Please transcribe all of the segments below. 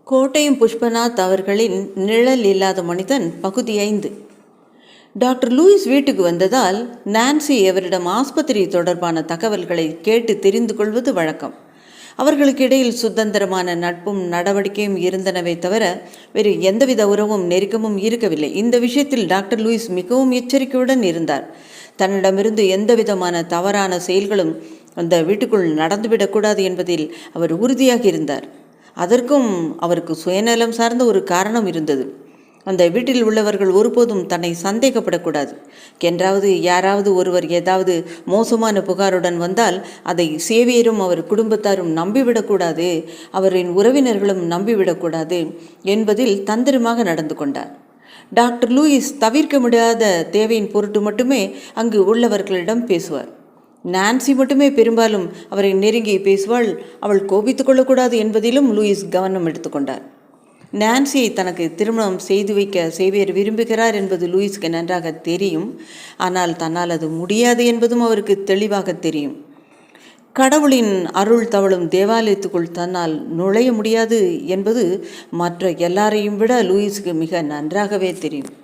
கோட்டையம் புஷ்பநாத் அவர்களின் நிழல் இல்லாத மனிதன் பகுதி 5. டாக்டர் லூயிஸ் வீட்டுக்கு வந்ததால் நான்சி அவரிடம் ஆஸ்பத்திரி தொடர்பான தகவல்களை கேட்டு தெரிந்து கொள்வது வழக்கம். அவர்களுக்கு இடையில் சுதந்திரமான நட்பும் நடவடிக்கையும் இருந்தனவே தவிர வேறு எந்தவித உறவும் நெருக்கமும் இருக்கவில்லை. இந்த விஷயத்தில் டாக்டர் லூயிஸ் மிகவும் எச்சரிக்கையுடன் இருந்தார். தன்னிடமிருந்து எந்தவிதமான தவறான செயல்களும் அந்த வீட்டுக்குள் நடந்துவிடக்கூடாது என்பதில் அவர் உறுதியாக இருந்தார். அதற்கும் அவருக்கு சுயநலம் சார்ந்த ஒரு காரணம் இருந்தது. அந்த வீட்டில் உள்ளவர்கள் ஒருபோதும் தன்னை சந்தேகப்படக்கூடாது. என்றாவது யாராவது ஒருவர் ஏதாவது மோசமான புகாருடன் வந்தால் அதை சேவியரும் அவர் குடும்பத்தாரும் நம்பிவிடக்கூடாது, அவரின் உறவினர்களும் நம்பிவிடக்கூடாது என்பதில் தந்திரமாக நடந்து கொண்டார். டாக்டர் லூயிஸ் தவிர்க்க முடியாத தேவையின் பொருட்டு மட்டுமே அங்கு உள்ளவர்களிடம் பேசுவார். நான்சி மட்டுமே பெரும்பாலும் அவரை நெருங்கி பேசுவாள். அவள் கோபித்து கொள்ளக்கூடாது என்பதிலும் லூயிஸ் கவனம் எடுத்துக்கொண்டார். நான்சியை தனக்கு திருமணம் செய்து வைக்க சேவியர் விரும்புகிறார் என்பது லூயிஸ்க்கு நன்றாக தெரியும். ஆனால் தன்னால் அது முடியாது என்பதும் அவருக்கு தெளிவாக தெரியும். கடவுளின் அருள் தவழும் தேவாலயத்துக்குள் தன்னால் நுழைய முடியாது என்பது மற்ற எல்லாரையும் விட லூயிஸுக்கு மிக நன்றாகவே தெரியும்.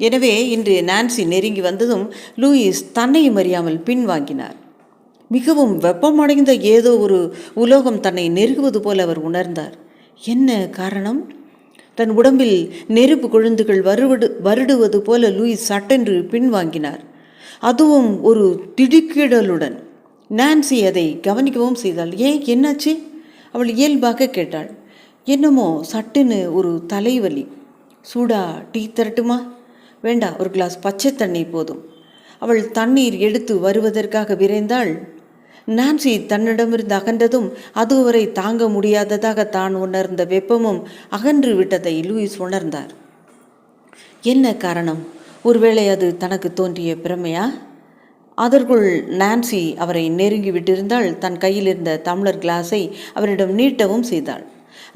எனவே இன்று நான்சி நெருங்கி வந்ததும் லூயிஸ் தன்னையும் அறியாமல் பின்வாங்கினார். மிகவும் வெப்பமடைந்த ஏதோ ஒரு உலோகம் தன்னை நெருங்குவது போல அவர் உணர்ந்தார். என்ன காரணம்? தன் உடம்பில் நெருப்பு கொழுந்துகள் வருடுவது போல லூயிஸ் சட்டென்று பின்வாங்கினார். அதுவும் ஒரு திடுக்கிடலுடன். நான்சி அதை கவனிக்கவும் செய்தாள். ஏன், என்னாச்சு? அவள் இயல்பாக கேட்டாள். என்னமோ சட்டுன்னு ஒரு தலைவலி. சூடா டீ தரட்டுமா? வேண்டா, ஒரு கிளாஸ் பச்சை தண்ணி போதும். அவள் தண்ணீர் எடுத்து வருவதற்காக விரைந்தாள். நான்சி தன்னிடமிருந்து அகன்றதும் அதுவரை தாங்க முடியாததாக தான் உணர்ந்த வெப்பமும் அகன்று விட்டதை லூயிஸ் உணர்ந்தார். என்ன காரணம்? ஒருவேளை அது தனக்கு தோன்றிய பிரமையா? அதற்குள் நான்சி அவரை நெருங்கி விட்டிருந்தால் தன் கையில் இருந்த டம்ளர் கிளாஸை அவரிடம் நீட்டவும் செய்தாள்.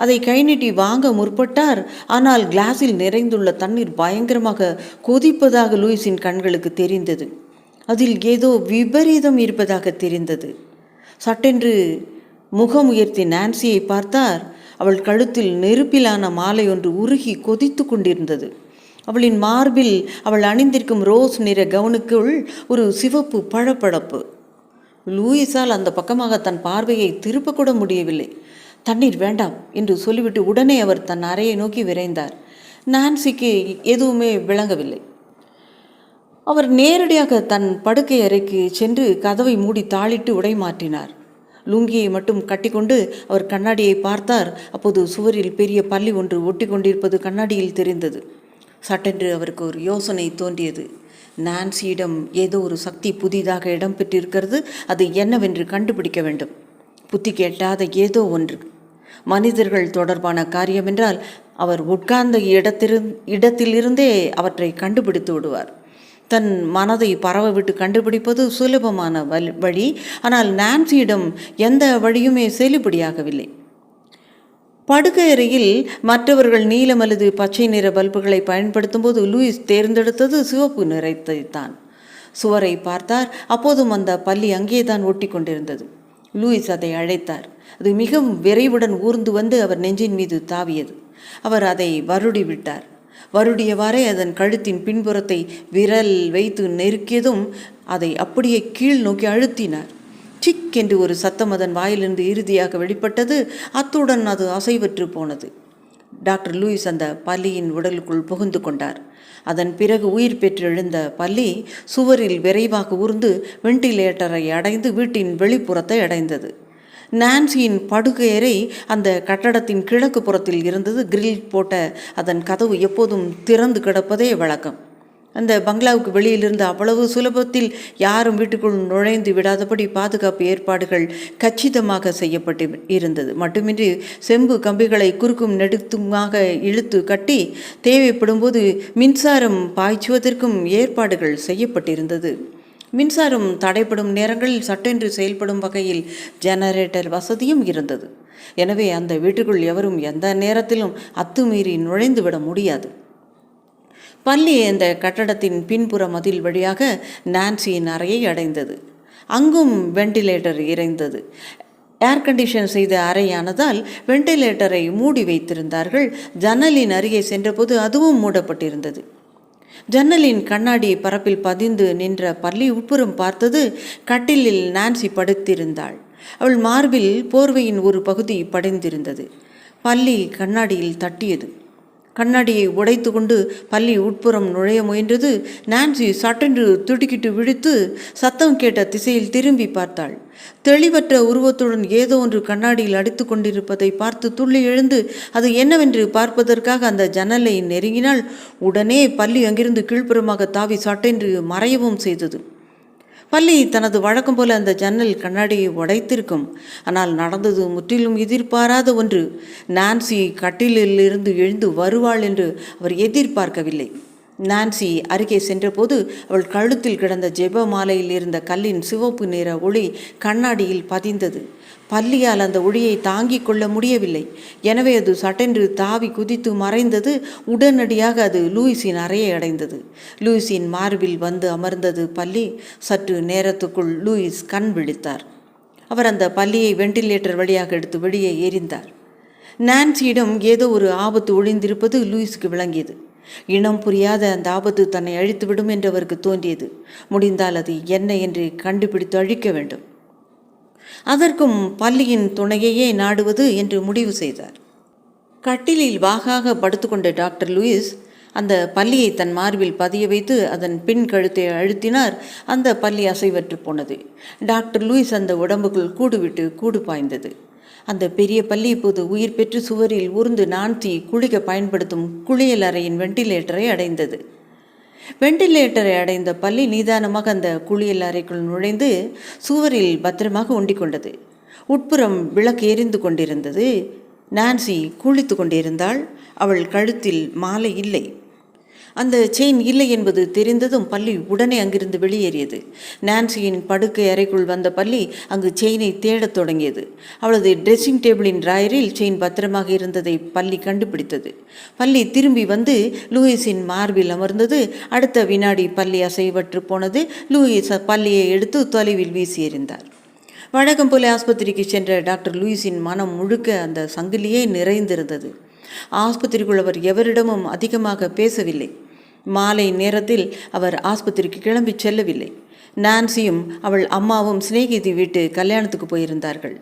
அதை கை நீட்டி வாங்க முற்பட்டார். ஆனால் கிளாஸில் நிறைந்துள்ள தண்ணீர் பயங்கரமாக கொதிப்பதாக லூயிஸின் கண்களுக்கு தெரிந்தது. அதில் ஏதோ விபரீதம் இருப்பதாக தெரிந்தது. சட்டென்று முகம் உயர்த்தி நான்சியை பார்த்தார். அவள் கழுத்தில் நெருப்பிலான மாலை ஒன்று உருகி கொதித்து கொண்டிருந்தது. அவளின் மார்பில் அவள் அணிந்திருக்கும் ரோஸ் நிற கவுனுக்குள் ஒரு சிவப்பு பழப்பழப்பு. லூயிஸால் அந்த பக்கமாக தன் பார்வையை திருப்பக்கூட முடியவில்லை. தண்ணீர் வேண்டாம் என்று சொல்லிவிட்டு உடனே அவர் தன் அறையை நோக்கி விரைந்தார். நான்சிக்கு எதுவுமே விளங்கவில்லை. அவர் நேரடியாக தன் படுக்கை அறைக்கு சென்று கதவை மூடி தாளிட்டு உடை மாற்றினார். லுங்கியை மட்டும் கட்டிக்கொண்டு அவர் கண்ணாடியை பார்த்தார். அப்போது சுவரில் பெரிய பல்லி ஒன்று ஒட்டி கொண்டிருப்பது கண்ணாடியில் தெரிந்தது. சட்டென்று அவருக்கு ஒரு யோசனை தோன்றியது. நான்சியிடம் ஏதோ ஒரு சக்தி புதிதாக இடம் பெற்றிருக்கிறது. அது என்னவென்று கண்டுபிடிக்க வேண்டும். புத்தி கேட்டாத ஏதோ ஒன்று. மனிதர்கள் தொடர்பான காரியம் என்றால் அவர் உட்கார்ந்த இடத்திலிருந்தே அவற்றை கண்டுபிடித்து விடுவார். தன் மனதை பரவ விட்டு கண்டுபிடிப்பது சுலபமான வழி. ஆனால் நான்சியிடம் எந்த வழியுமே செல்லுபடியாகவில்லை. படுக்கை அறையில் மற்றவர்கள் நீலம் அல்லது பச்சை நிற பல்புகளை பயன்படுத்தும் போது லூயிஸ் தேர்ந்தெடுத்தது சிவப்பு நிறத்தைத்தான். சுவரை பார்த்தார். அப்போதும் அந்த பல்லி அங்கேதான் ஒட்டி கொண்டிருந்தது. லூயிஸ் அதை அழைத்தார். அது மிகவும் விரைவுடன் ஊர்ந்து வந்து அவர் நெஞ்சின் மீது தாவியது. அவர் அதை வருடி விட்டார். வருடியவாறே அதன் கழுத்தின் பின்புறத்தை விரல் வைத்து நெருக்கியதும் அதை அப்படியே கீழ் நோக்கி அழுத்தினார். சிக் என்று ஒரு சத்தம் அதன் வாயிலிருந்து இறுதியாக வெளிப்பட்டது. அத்துடன் அது அசைவற்று போனது. டாக்டர் லூயிஸ் அந்த பல்லியின் உடலுக்குள் புகுந்து கொண்டார். அதன் பிறகு உயிர் பெற்று எழுந்த பல்லி சுவரில் விரைவாக ஊர்ந்து வெண்டிலேட்டரை அடைந்து வீட்டின் வெளிப்புறத்தை அடைந்தது. நான்சியின் படுக்கையறை அந்த கட்டடத்தின் கிழக்கு புறத்தில் இருந்தது. கிரில் போட்ட அதன் கதவு எப்போதும் திறந்து கிடப்பதே வழக்கம். அந்த பங்களாவுக்கு வெளியிலிருந்து அவ்வளவு சுலபத்தில் யாரும் வீட்டுக்குள் நுழைந்து விடாதபடி பாதுகாப்பு ஏற்பாடுகள் கச்சிதமாக செய்யப்பட்டு இருந்தது. மட்டுமின்றி செம்பு கம்பிகளை குறுக்கும் நெடுத்துமாக இழுத்து கட்டி தேவைப்படும் போது மின்சாரம் பாய்ச்சுவதற்கும் ஏற்பாடுகள் செய்யப்பட்டிருந்தது. மின்சாரம் தடைப்படும் நேரங்களில் சட்டென்று செயல்படும் வகையில் ஜெனரேட்டர் வசதியும் இருந்தது. எனவே அந்த வீட்டுக்குள் எவரும் எந்த நேரத்திலும் அத்துமீறி நுழைந்துவிட முடியாது. பல்லி அந்த கட்டடத்தின் பின்புற மதில் வழியாக நான்சியின் அறையை அடைந்தது. அங்கும் வெண்டிலேட்டர் இறைந்தது. ஏர் கண்டிஷன் செய்த அறையானதால் வெண்டிலேட்டரை மூடி வைத்திருந்தார்கள். ஜன்னலின் அருகே சென்றபோது அதுவும் மூடப்பட்டிருந்தது. ஜன்னலின் கண்ணாடி பரப்பில் பதிந்து நின்ற பல்லி உட்புறம் பார்த்தது. கட்டிலில் நான்சி படுத்திருந்தாள். அவள் மார்பில் போர்வையின் ஒரு பகுதி படிந்திருந்தது. பல்லி கண்ணாடியில் தட்டியது. கண்ணாடியை உடைத்து கொண்டு பல்லி உட்புறம் நுழைய முயன்றது. நான்சி சட்டென்று துடிக்கிட்டு விழித்து சத்தம் கேட்ட திசையில் திரும்பி பார்த்தாள். தெளிவற்ற உருவத்துடன் ஏதோ ஒன்று கண்ணாடியில் அடித்து கொண்டிருப்பதை பார்த்து துள்ளி எழுந்து அது என்னவென்று பார்ப்பதற்காக அந்த ஜன்னலை நெருங்கினால் உடனே பல்லி அங்கிருந்து கீழ்ப்புறமாக தாவி சட்டென்று மறையவும் செய்தது. பல்லி தனது வழக்கம் போல அந்த ஜன்னல் கண்ணாடியை உடைத்திருக்கும். ஆனால் நடந்தது முற்றிலும் எதிர்பாராத ஒன்று. நான்சி கட்டிலில் இருந்து எழுந்து வருவாள் என்று அவர் எதிர்பார்க்கவில்லை. நான்சி அருகே சென்றபோது அவள் கழுத்தில் கிடந்த ஜெப மாலையில் இருந்த கல்லின் சிவப்பு நிற ஒளி கண்ணாடியில் பதிந்தது. பல்லியால் அந்த ஒளியை தாங்கிக் கொள்ள முடியவில்லை. எனவே அது சட்டென்று தாவி குதித்து மறைந்தது. உடனடியாக அது லூயிஸின் அறையை அடைந்தது. லூயிஸின் மார்பில் வந்து அமர்ந்தது பல்லி. சற்று நேரத்துக்குள் லூயிஸ் கண் விழித்தார். அவர் அந்த பல்லியை வெண்டிலேட்டர் வழியாக எடுத்து வெளியே எறிந்தார். நான்சியிடம் ஏதோ ஒரு ஆபத்து ஒளிந்திருப்பது லூயிஸுக்கு விளங்கியது. இனம் புரியாத அந்த ஆபத்து தன்னை அழித்துவிடும் என்று அவருக்கு தோன்றியது. முடிந்தால் அது என்ன என்று கண்டுபிடித்து அழிக்க வேண்டும். அதற்கும் பல்லியின் துணையையே நாடுவது என்று முடிவு செய்தார். கட்டிலில் வாகாக படுத்துக்கொண்ட டாக்டர் லூயிஸ் அந்த பல்லியை தன் மார்பில் பதிய வைத்து அதன் பின் கழுத்தை அழுத்தினார். அந்த பல்லி அசைவற்று போனது. டாக்டர் லூயிஸ் அந்த உடம்புக்குள் கூடு விட்டு கூடு பாய்ந்தது. அந்த பெரிய பல்லி இப்போது உயிர் பெற்று சுவரில் உருந்து நான்சி குளிக்க பயன்படுத்தும் குளியல் அறையின் வெண்டிலேட்டரை அடைந்தது. வெண்டிலேட்டரை அடைந்த பல்லி நிதானமாக அந்த குளியல் அறைக்குள் நுழைந்து சுவரில் பத்திரமாக ஒண்டிக்கொண்டது. உட்புறம் விளக்கு எரிந்து கொண்டிருந்தது. நான்சி குளித்து கொண்டிருந்தாள். அவள் கழுத்தில் மாலை இல்லை. அந்த செயின் இல்லை என்பது தெரிந்ததும் பல்லி உடனே அங்கிருந்து வெளியேறியது. நான்சியின் படுக்கை அறைக்குள் வந்த பல்லி அங்கு செயினை தேடத் தொடங்கியது. அவளது ட்ரெஸ்ஸிங் டேபிளின் டிராயரில் செயின் பத்திரமாக இருந்ததை பல்லி கண்டுபிடித்தது. பல்லி திரும்பி வந்து லூயிஸின் மார்பில் அமர்ந்தது. அடுத்த வினாடி பல்லி அசைவற்று போனது. லூயிஸ் பல்லியை எடுத்து தொலைவில் வீசி எறிந்தார். வழக்கம் போல ஆஸ்பத்திரிக்கு சென்ற டாக்டர் லூயிஸின் மனம் முழுக்க அந்த சங்கிலியே நிறைந்திருந்தது. ஆஸ்பத்திரிக்குள் அவர் எவரிடமும் அதிகமாக பேசவில்லை. மாலை நேரத்தில் அவர் ஆஸ்பத்திரிக்கு கிளம்பி செல்லவில்லை. நான்சியும் அவள் அம்மாவும் சிநேகிதி வீட்டு கல்யாணத்துக்கு போயிருந்தார்கள்.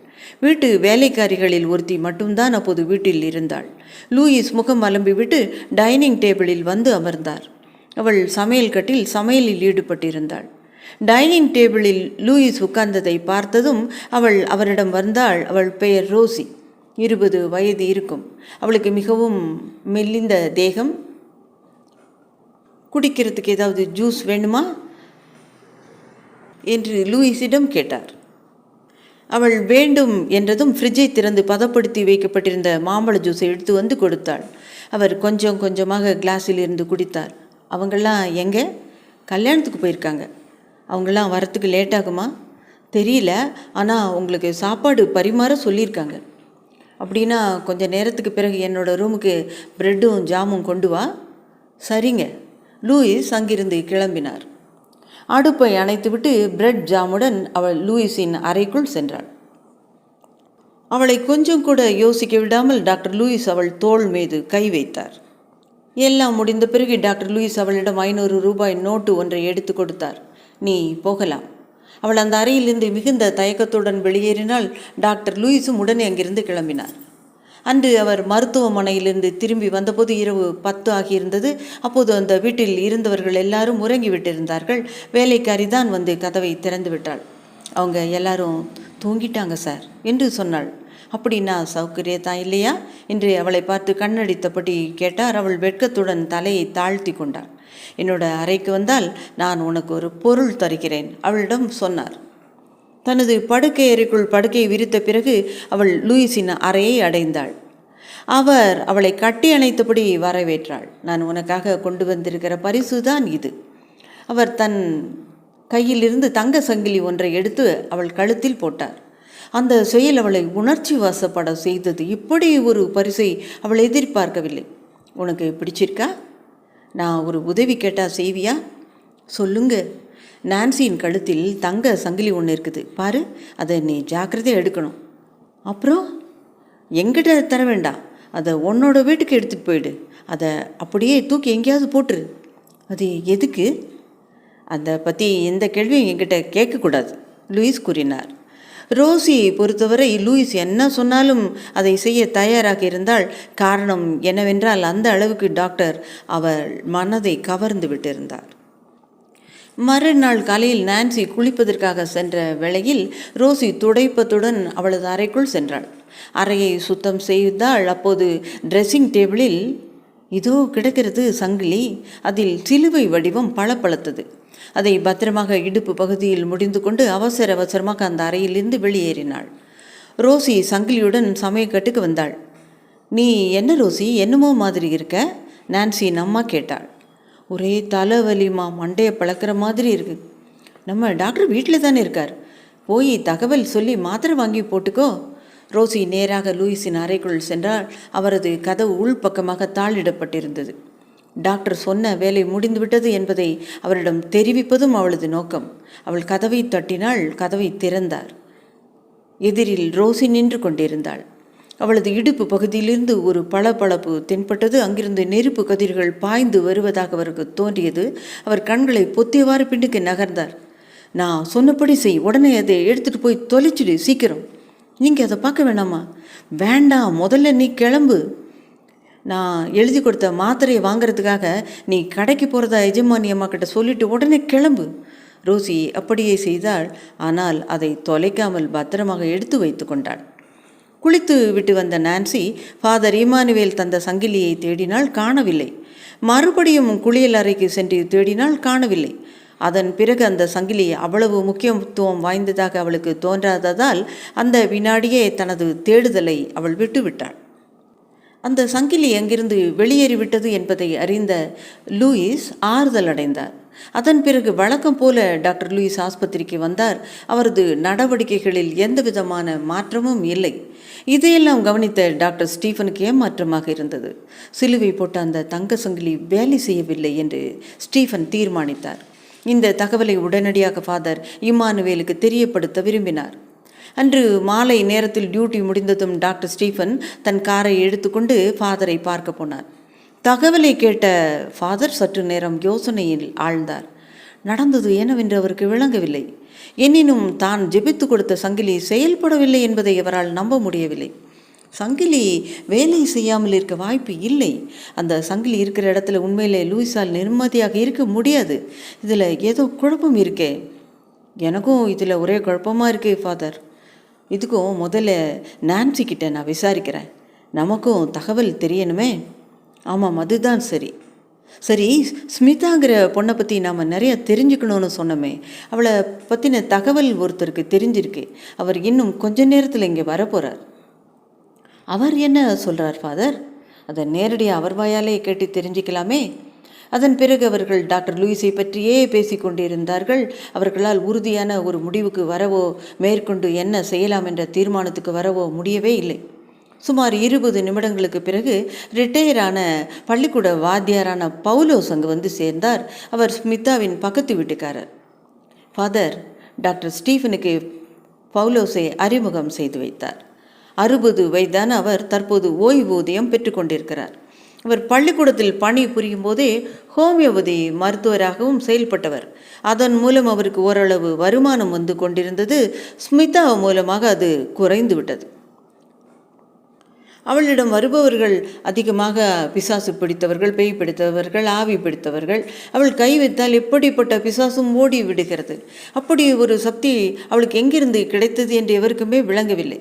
வீட்டு வேலைக்காரிகளில் ஒருத்தி மட்டும்தான் அப்போது வீட்டில் இருந்தாள். லூயிஸ் முகம் அலம்பிவிட்டு டைனிங் டேபிளில் வந்து அமர்ந்தார். அவள் சமையல் கட்டில் சமையலில் ஈடுபட்டிருந்தாள். டைனிங் டேபிளில் லூயிஸ் உட்கார்ந்ததை பார்த்ததும் அவள் அவரிடம் வந்தாள். அவள் பெயர் ரோசி. 20 வயது இருக்கும். அவளுக்கு மிகவும் மெல்லிந்த தேகம். குடிக்கிறதுக்கு ஏதாவது ஜூஸ் வேணுமா என்று லூயிஸிடம் கேட்டார். அவள் வேண்டும் என்றதும் ஃப்ரிட்ஜை திறந்து பதப்படுத்தி வைக்கப்பட்டிருந்த மாம்பழ ஜூஸை எடுத்து வந்து கொடுத்தாள். அவர் கொஞ்சம் கொஞ்சமாக கிளாஸில் இருந்து குடித்தார். அவங்களாம் எங்கே? கல்யாணத்துக்கு போயிருக்காங்க. அவங்களாம் வரத்துக்கு லேட் ஆகுமா? தெரியல, ஆனால் உங்களுக்கு சாப்பாடு பரிமாற சொல்லியிருக்காங்க. அப்படின்னா கொஞ்சம் நேரத்துக்கு பிறகு என்னோடய ரூமுக்கு ப்ரெட்டும் ஜாமும் கொண்டு வா. சரிங்க. லூயிஸ் அங்கிருந்து கிளம்பினார். அடுப்பை அணைத்துவிட்டு பிரெட் ஜாமுடன் அவள் லூயிஸின் அறைக்குள் சென்றாள். அவளை கொஞ்சம் கூட யோசிக்க விடாமல் டாக்டர் லூயிஸ் அவள் தோள் மீது கை வைத்தார். எல்லாம் முடிந்த பிறகு டாக்டர் லூயிஸ் அவளிடம் 500 ரூபாய் நோட்டு ஒன்றை எடுத்து கொடுத்தார். நீ போகலாம். அவள் அந்த அறையிலிருந்து மிகுந்த தயக்கத்துடன் வெளியேறினாள். டாக்டர் லூயிஸும் உடனே அங்கிருந்து கிளம்பினார். அன்று அவர் மருத்துவமனையிலிருந்து திரும்பி வந்தபோது இரவு 10 ஆகியிருந்தது. அப்போது அந்த வீட்டில் இருந்தவர்கள் எல்லாரும் உறங்கிவிட்டிருந்தார்கள். வேலைக்காரி தான் வந்து கதவை திறந்து விட்டாள். அவங்க எல்லாரும் தூங்கிட்டாங்க சார் என்று சொன்னாள். அப்படின்னா சௌகரியத்தான் இல்லையா என்று அவளை பார்த்து கண்ணடித்தபடி கேட்டார். அவள் வெட்கத்துடன் தலையை தாழ்த்தி கொண்டாள். என்னோட அறைக்கு வந்தால் நான் உனக்கு ஒரு பொருள் தருகிறேன் அவளிடம் சொன்னார். தனது படுக்கை அறைக்குள் படுக்கையை விரித்த பிறகு அவள் லூயிஸின் அறையை அடைந்தாள். அவர் அவளை கட்டி அணைத்தபடி வரவேற்றாள். நான் உனக்காக கொண்டு வந்திருக்கிற பரிசு தான் இது. அவர் தன் கையிலிருந்து தங்க சங்கிலி ஒன்றை எடுத்து அவள் கழுத்தில் போட்டார். அந்த செயல் அவளை உணர்ச்சி வசப்பட செய்தது. இப்படி ஒரு பரிசை அவள் எதிர்பார்க்கவில்லை. உனக்கு பிடிச்சிருக்கா? நான் ஒரு உதவி கேட்டால் செய்வியா? சொல்லுங்க. நான்சியின் கழுத்தில் தங்க சங்கிலி ஒன்று இருக்குது பாரு, அதை நீ ஜாக்கிரதையாக எடுக்கணும். அப்புறம் எங்கிட்ட தர வேண்டாம், அதை உன்னோட வீட்டுக்கு எடுத்துகிட்டு போயிடு, அதை அப்படியே தூக்கி எங்கேயாவது போட்டுரு. அது எதுக்கு? அதை பற்றி எந்த கேள்வியும் என்கிட்ட கேட்கக்கூடாது, லூயிஸ் கூறினார். ரோசியை பொறுத்தவரை லூயிஸ் என்ன சொன்னாலும் அதை செய்ய தயாராக இருந்தால். காரணம் என்னவென்றால் அந்த அளவுக்கு டாக்டர் அவள் மனதை கவர்ந்து விட்டிருந்தார். மறுநாள் காலையில் நான்சி குளிப்பதற்காக சென்ற வேளையில் ரோசி துடைப்பத்துடன் அவளது அறைக்குள் சென்றாள். அறையை சுத்தம் செய்தாள். அப்போது ட்ரெஸ்ஸிங் டேபிளில் இதோ கிடக்கிறது சங்கிலி. அதில் சிலுவை வடிவம் பளபளத்தது. அதை பத்திரமாக இடுப்பு பகுதியில் முடிந்து கொண்டு அவசர அவசரமாக அந்த அறையிலிருந்து வெளியேறினாள். ரோசி சங்கிலியுடன் சமயக்கட்டுக்கு வந்தாள். நீ என்ன ரோசி, என்னமோ மாதிரி இருக்க? நான்சி அம்மா கேட்டாள். ஒரே தலைவலிமா, மண்டையை பழக்கிற மாதிரி இருக்கு. நம்ம டாக்டர் வீட்டில் தானே இருக்கார், போய் தகவல் சொல்லி மாத்திரை வாங்கி போட்டுக்கோ. ரோசி நேராக லூயிஸின் அறைக்குள் சென்றால் அவரது கதவு உள்பக்கமாக தாளிடப்பட்டிருந்தது. டாக்டர் சொன்ன வேலை முடிந்துவிட்டது என்பதை அவரிடம் தெரிவிப்பதும் அவளது நோக்கம். அவள் கதவை தட்டினாள். கதவை திறந்தார். எதிரில் ரோசி நின்று கொண்டிருந்தாள். அவளது இடுப்பு பகுதியிலிருந்து ஒரு பளபளப்பு தென்பட்டது. அங்கிருந்து நெருப்பு கதிர்கள் பாய்ந்து வருவதாக அவருக்கு தோன்றியது. அவர் கண்களை பொத்தியவாறு பின்னுக்கு நகர்ந்தார். நான் சொன்னபடி செய், உடனே அதை எடுத்துகிட்டு போய் தொலைச்சிடு, சீக்கிரம். நீங்கள் அதை பார்க்க வேணாமா? வேண்டாம், முதல்ல நீ கிளம்பு. நான் எழுதி கொடுத்த மாத்திரையை வாங்கிறதுக்காக நீ கடைக்கு போகிறதா எஜமானி அம்மா கிட்ட சொல்லிட்டு உடனே கிளம்பு. ரோசி அப்படியே செய்தாள். ஆனால் அதை தொலைக்காமல் பத்திரமாக எடுத்து வைத்து கொண்டாள். குளித்து விட்டு வந்த நான்சி ஃபாதர் இமானுவேல் தந்த சங்கிலியை தேடினாள், காணவில்லை. மறுபடியும் குளியல் அறைக்கு சென்று தேடினாள், காணவில்லை. அதன் பிறகு அந்த சங்கிலி அவ்வளவு முக்கியத்துவம் வாய்ந்ததாக அவளுக்கு தோன்றாததால் அந்த வினாடியே தனது தேடுதலை அவள் விட்டுவிட்டாள். அந்த சங்கிலி அங்கிருந்து வெளியேறிவிட்டது என்பதை அறிந்த லூயிஸ் ஆறுதல் அடைந்தார். அதன் பிறகு வழக்கம் போல டாக்டர் லூயிஸ் ஆஸ்பத்திரிக்கு வந்தார். அவரது நடவடிக்கைகளில் எந்த விதமான மாற்றமும் இல்லை. இதையெல்லாம் கவனித்த டாக்டர் ஸ்டீஃபனுக்கு ஏமாற்றமாக இருந்தது. சிலுவை போட்ட அந்த தங்க சங்கிலி வேலை செய்யவில்லை என்று ஸ்டீஃபன் தீர்மானித்தார். இந்த தகவலை உடனடியாக ஃபாதர் இமானுவேலுக்கு தெரியப்படுத்த விரும்பினார். அன்று மாலை நேரத்தில் டியூட்டி முடிந்ததும் டாக்டர் ஸ்டீஃபன் தன் காரை எடுத்துக்கொண்டு ஃபாதரை பார்க்க போனார். தகவலை கேட்ட ஃபாதர் சற்று நேரம் யோசனையில் ஆழ்ந்தார். நடந்தது என்னவென்று அவருக்கு விளங்கவில்லை. எனினும் தான் ஜெபித்து கொடுத்த சங்கிலி செயல்படவில்லை என்பதை அவரால் நம்ப முடியவில்லை. சங்கிலி வேலை செய்யாமல் இருக்க வாய்ப்பு இல்லை. அந்த சங்கிலி இருக்கிற இடத்துல உண்மையிலே லூயிஸால் நிம்மதியாக இருக்க முடியாது. இதில் ஏதோ குழப்பம் இருக்கே. எனக்கும் இதில் ஒரே குழப்பமாக இருக்கே ஃபாதர். இதுக்கும் முதல்ல நான்சி கிட்ட நான் விசாரிக்கிறேன். நமக்கும் தகவல் தெரியணுமே. ஆமாம், அதுதான் சரி. சரி, ஸ்மிதாங்கிற பொண்ணை பற்றி நாம் நிறைய தெரிஞ்சுக்கணும்னு சொன்னோமே, அவளை பற்றின தகவல் ஒருத்தருக்கு தெரிஞ்சிருக்கு. அவர் இன்னும் கொஞ்ச நேரத்தில் இங்கே வரப்போகிறார். அவர் என்ன சொல்கிறார் ஃபாதர்? அதை நேரடியாக அவர் வாயாலே கேட்டு தெரிஞ்சுக்கலாமே. அதன் பிறகு அவர்கள் டாக்டர் லூயிஸை பற்றியே பேசி கொண்டிருந்தார்கள். அவர்களால் உறுதியான ஒரு முடிவுக்கு வரவோ மேற்கொண்டு என்ன செய்யலாம் என்ற தீர்மானத்துக்கு வரவோ முடியவே இல்லை. சுமார் 20 நிமிடங்களுக்கு பிறகு ரிட்டையரான பள்ளிக்கூட வாத்தியாரான பவுலோஸ் அங்கு வந்து சேர்ந்தார். அவர் ஸ்மிதாவின் பக்கத்து வீட்டுக்காரர். ஃபாதர் டாக்டர் ஸ்டீஃபனுக்கு பவுலோஸை அறிமுகம் செய்து வைத்தார். 60 வயதான அவர் தற்போது ஓய்வூதியம் பெற்றுக்கொண்டிருக்கிறார். அவர் பள்ளிக்கூடத்தில் பணி புரியும் போதே ஹோமியோபதி மருத்துவராகவும் செயல்பட்டவர். அதன் மூலம் அவருக்கு ஓரளவு வருமானம் வந்து கொண்டிருந்தது. ஸ்மிதா மூலமாக அது குறைந்து விட்டது. அவளிடம் வருபவர்கள் அதிகமாக பிசாசு பிடித்தவர்கள், பேய் பிடித்தவர்கள், ஆவி பிடித்தவர்கள். அவள் கை வைத்தால் எப்படிப்பட்ட பிசாசும் ஓடி விடுகிறது. அப்படி ஒரு சக்தி அவளுக்கு எங்கிருந்து கிடைத்தது என்று எவருக்குமே விளங்கவில்லை.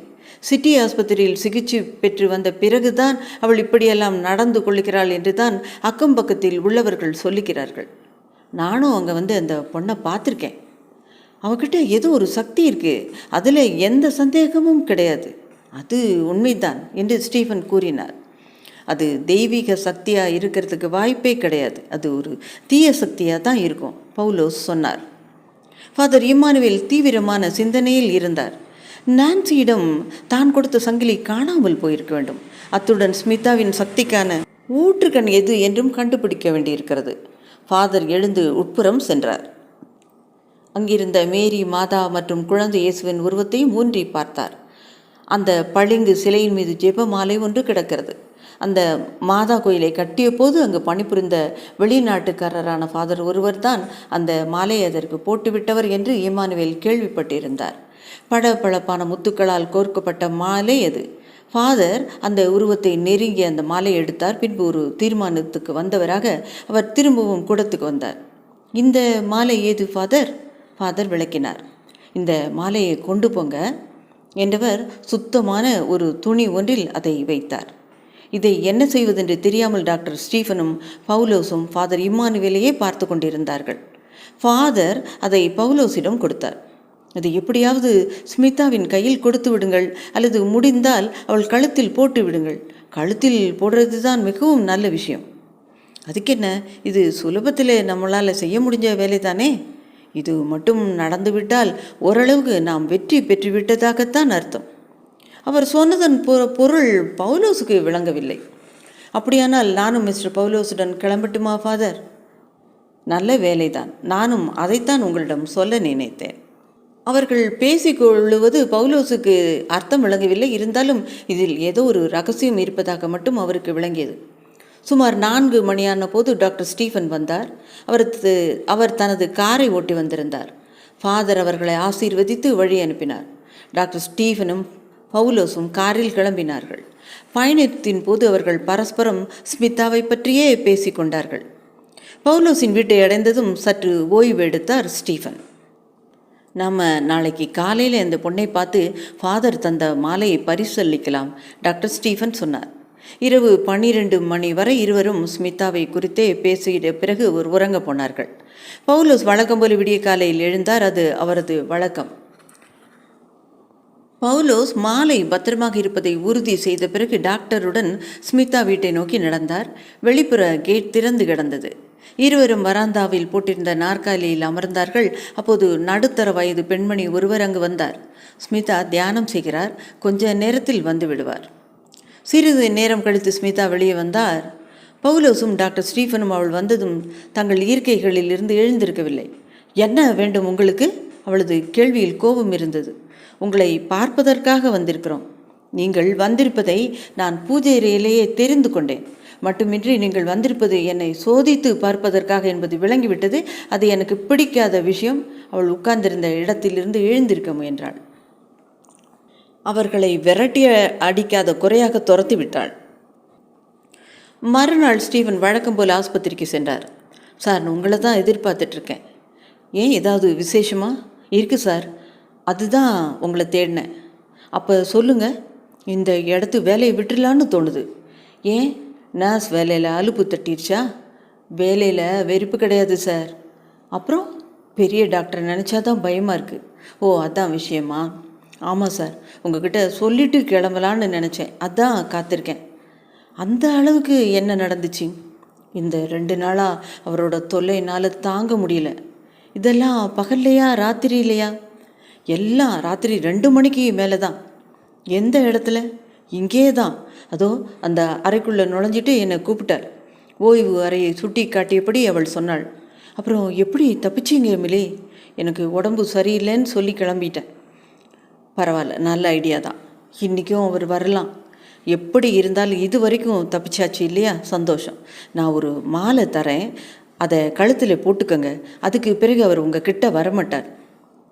சிட்டி ஆஸ்பத்திரியில் சிகிச்சை பெற்று வந்த பிறகுதான் அவள் இப்படியெல்லாம் நடந்து கொள்கிறாள் என்று தான் அக்கம் பக்கத்தில் உள்ளவர்கள் சொல்லுகிறார்கள். நானும் அங்கே வந்து அந்த பொண்ணை பார்த்துருக்கேன். அவகிட்ட ஏதோ ஒரு சக்தி இருக்குது, அதில் எந்த சந்தேகமும் கிடையாது. அது உண்மைதான் என்று ஸ்டீஃபன் கூறினார். அது தெய்வீக சக்தியாக இருக்கிறதுக்கு வாய்ப்பே கிடையாது. அது ஒரு தீய சக்தியாக தான் இருக்கும், பவுலோஸ் சொன்னார். ஃபாதர் இமானுவேல் தீவிரமான சிந்தனையில் இருந்தார். நான்சியிடம் தான் கொடுத்த சங்கிலி காணாமல் போயிருக்க வேண்டும். அத்துடன் ஸ்மிதாவின் சக்திக்கான ஊற்றுக்கண் எது என்றும் கண்டுபிடிக்க வேண்டியிருக்கிறது. ஃபாதர் எழுந்து உட்புறம் சென்றார். அங்கிருந்த மேரி மாதா மற்றும் குழந்தை இயேசுவின் உருவத்தையும் ஊன்றி பார்த்தார். அந்த பளிங்கு சிலையின் மீது ஜெப மாலை ஒன்று கிடக்கிறது. அந்த மாதா கோயிலை கட்டிய போது அங்கு பணிபுரிந்த வெளிநாட்டுக்காரரான ஃபாதர் ஒருவர் தான் அந்த மாலையை அதற்கு போட்டுவிட்டவர் என்று இம்மானுவேல் கேள்விப்பட்டிருந்தார். பளபளப்பான முத்துக்களால் கோர்க்கப்பட்ட மாலை அது. ஃபாதர் அந்த உருவத்தை நெருங்கி அந்த மாலையை எடுத்தார். பின்பு ஒரு தீர்மானத்துக்கு வந்தவராக அவர் திரும்பவும் கூடத்துக்கு வந்தார். இந்த மாலை ஏது ஃபாதர்? ஃபாதர் விளக்கினார். இந்த மாலையை கொண்டு போங்க என்றவர் சுத்தமான ஒரு துணி ஒன்றில் அதை வைத்தார். இதை என்ன செய்வதென்று தெரியாமல் டாக்டர் ஸ்டீஃபனும் பவுலோஸும் ஃபாதர் இம்மானுவேலையே பார்த்து கொண்டிருந்தார்கள். ஃபாதர் அதை பவுலோஸிடம் கொடுத்தார். அதை எப்படியாவது ஸ்மிதாவின் கையில் கொடுத்து விடுங்கள், அல்லது முடிந்தால் அவள் கழுத்தில் போட்டு விடுங்கள். கழுத்தில் போடுறது தான் மிகவும் நல்ல விஷயம். அதுக்கென்ன, இது சுலபத்தில் நம்மளால் செய்ய முடிஞ்ச வேலை தானே. இது மட்டும் நடந்துவிட்டால் ஓரளவுக்கு நாம் வெற்றி பெற்றுவிட்டதாகத்தான் அர்த்தம். அவர் சொன்னதன் பொருள் பவுலோஸுக்கு விளங்கவில்லை. அப்படியானால் நானும் மிஸ்டர் பவுலோஸுடன் கிளம்பட்டுமா ஃபாதர்? நல்ல வேலைதான், நானும் அதைத்தான் உங்களிடம் சொல்ல நினைத்தேன். அவர்கள் பேசிக்கொள்ளுவது பவுலோஸுக்கு அர்த்தம் விளங்கவில்லை. இருந்தாலும் இதில் ஏதோ ஒரு ரகசியம் இருப்பதாக மட்டும் அவருக்கு விளங்கியது. சுமார் 4 மணியான போது டாக்டர் ஸ்டீஃபன் வந்தார். அவர் தனது காரை ஓட்டி வந்திருந்தார். ஃபாதர் அவர்களை ஆசீர்வதித்து வழி அனுப்பினார். டாக்டர் ஸ்டீஃபனும் பவுலோஸும் காரில் கிளம்பினார்கள். பயணத்தின் போது அவர்கள் பரஸ்பரம் ஸ்மிதாவை பற்றியே பேசி கொண்டார்கள். பவுலோஸின் வீட்டை அடைந்ததும் சற்று ஓய்வு எடுத்தார் ஸ்டீஃபன். நாம் நாளைக்கு காலையில் இந்த பொண்ணை பார்த்து ஃபாதர் தந்த மாலையை பரிசளிக்கலாம், டாக்டர் ஸ்டீஃபன் சொன்னார். இரவு 12 மணி வரை இருவரும் ஸ்மிதாவை குறித்தே பேசிய பிறகு உறங்க போனார்கள். பவுலோஸ் வழக்கம் போல விடிய காலையில் எழுந்தார். அது அவரது வழக்கம். பவுலோஸ் மாலை பத்திரமாக இருப்பதை உறுதி செய்த பிறகு டாக்டருடன் ஸ்மிதா வீட்டை நோக்கி நடந்தார். வெளிப்புற கேட் திறந்து கிடந்தது. இருவரும் வராந்தாவில் போட்டிருந்த நாற்காலியில் அமர்ந்தார்கள். அப்போது நடுத்தர வயது பெண்மணி ஒருவர் அங்கு வந்தார். ஸ்மிதா தியானம் செய்கிறார், கொஞ்ச நேரத்தில் வந்து விடுவார். சிறிது நேரம் கழித்து ஸ்மிதா வெளியே வந்தார். பவுலோஸும் டாக்டர் ஸ்டீஃபனும் அவள் வந்ததும் தங்கள் இருக்கைகளில் இருந்து எழுந்திருக்கவில்லை. என்ன வேண்டும் உங்களுக்கு? அவளது கேள்வியில் கோபம் இருந்தது. உங்களை பார்ப்பதற்காக வந்திருக்கிறோம். நீங்கள் வந்திருப்பதை நான் பூஜை அறையிலேயே தெரிந்து கொண்டேன். மட்டுமின்றி நீங்கள் வந்திருப்பது என்னை சோதித்து பார்ப்பதற்காக என்பது விளங்கிவிட்டது. அது எனக்கு பிடிக்காத விஷயம். அவள் உட்கார்ந்திருந்த இடத்திலிருந்து எழுந்திருக்க முயன்றாள். அவர்களை விரட்டிய அடிக்காத குறையாக துரத்தி விட்டாள். மறுநாள் ஸ்டீஃபன் வழக்கம் போல் ஆஸ்பத்திரிக்கு சென்றார். சார், உங்களை தான் எதிர்பார்த்துட்ருக்கேன். ஏன், ஏதாவது விசேஷமா? இருக்குது சார், அதுதான் உங்களை தேடினேன். அப்போ சொல்லுங்கள். இந்த இடத்து வேலையை விட்டுடலான்னு தோணுது. ஏன், நர்ஸ் வேலையில் அலுப்பு தட்டிடுச்சா? வேலையில் வெறுப்பு கிடையாது சார். அப்புறம் பெரிய டாக்டரை நினச்சா தான் பயமாக இருக்குது. ஓ, அதான் விஷயமா? ஆமாம் சார், உங்ககிட்ட சொல்லிவிட்டு கிளம்பலான்னு நினச்சேன், அதான் காத்திருக்கேன். அந்த அளவுக்கு என்ன நடந்துச்சு? இந்த 2 நாளாக அவரோட தொல்லையினால் தாங்க முடியல. இதெல்லாம் பகல்லையா ராத்திரியிலையா? எல்லாம் ராத்திரி 2 மணிக்கு மேலே தான். எந்த இடத்துல? இங்கே தான். அதோ அந்த அறைக்குள்ளே நுழைஞ்சிட்டு என்னை கூப்பிட்டார். ஓய்வு அறையை சுட்டி காட்டியபடி அவள் சொன்னாள். அப்புறம் எப்படி தப்பிச்சிங்க மிலி? எனக்கு உடம்பு சரியில்லைன்னு சொல்லி கிளம்பிட்டேன். பரவாயில்ல, நல்ல ஐடியா தான். இன்றைக்கும் அவர் வரலாம். எப்படி இருந்தாலும் இது வரைக்கும் தப்பிச்சாச்சு இல்லையா? சந்தோஷம். நான் ஒரு மாலை தரேன், அதை கழுத்தில் போட்டுக்கோங்க. அதுக்கு பிறகு அவர் உங்கள் கிட்ட வரமாட்டார்.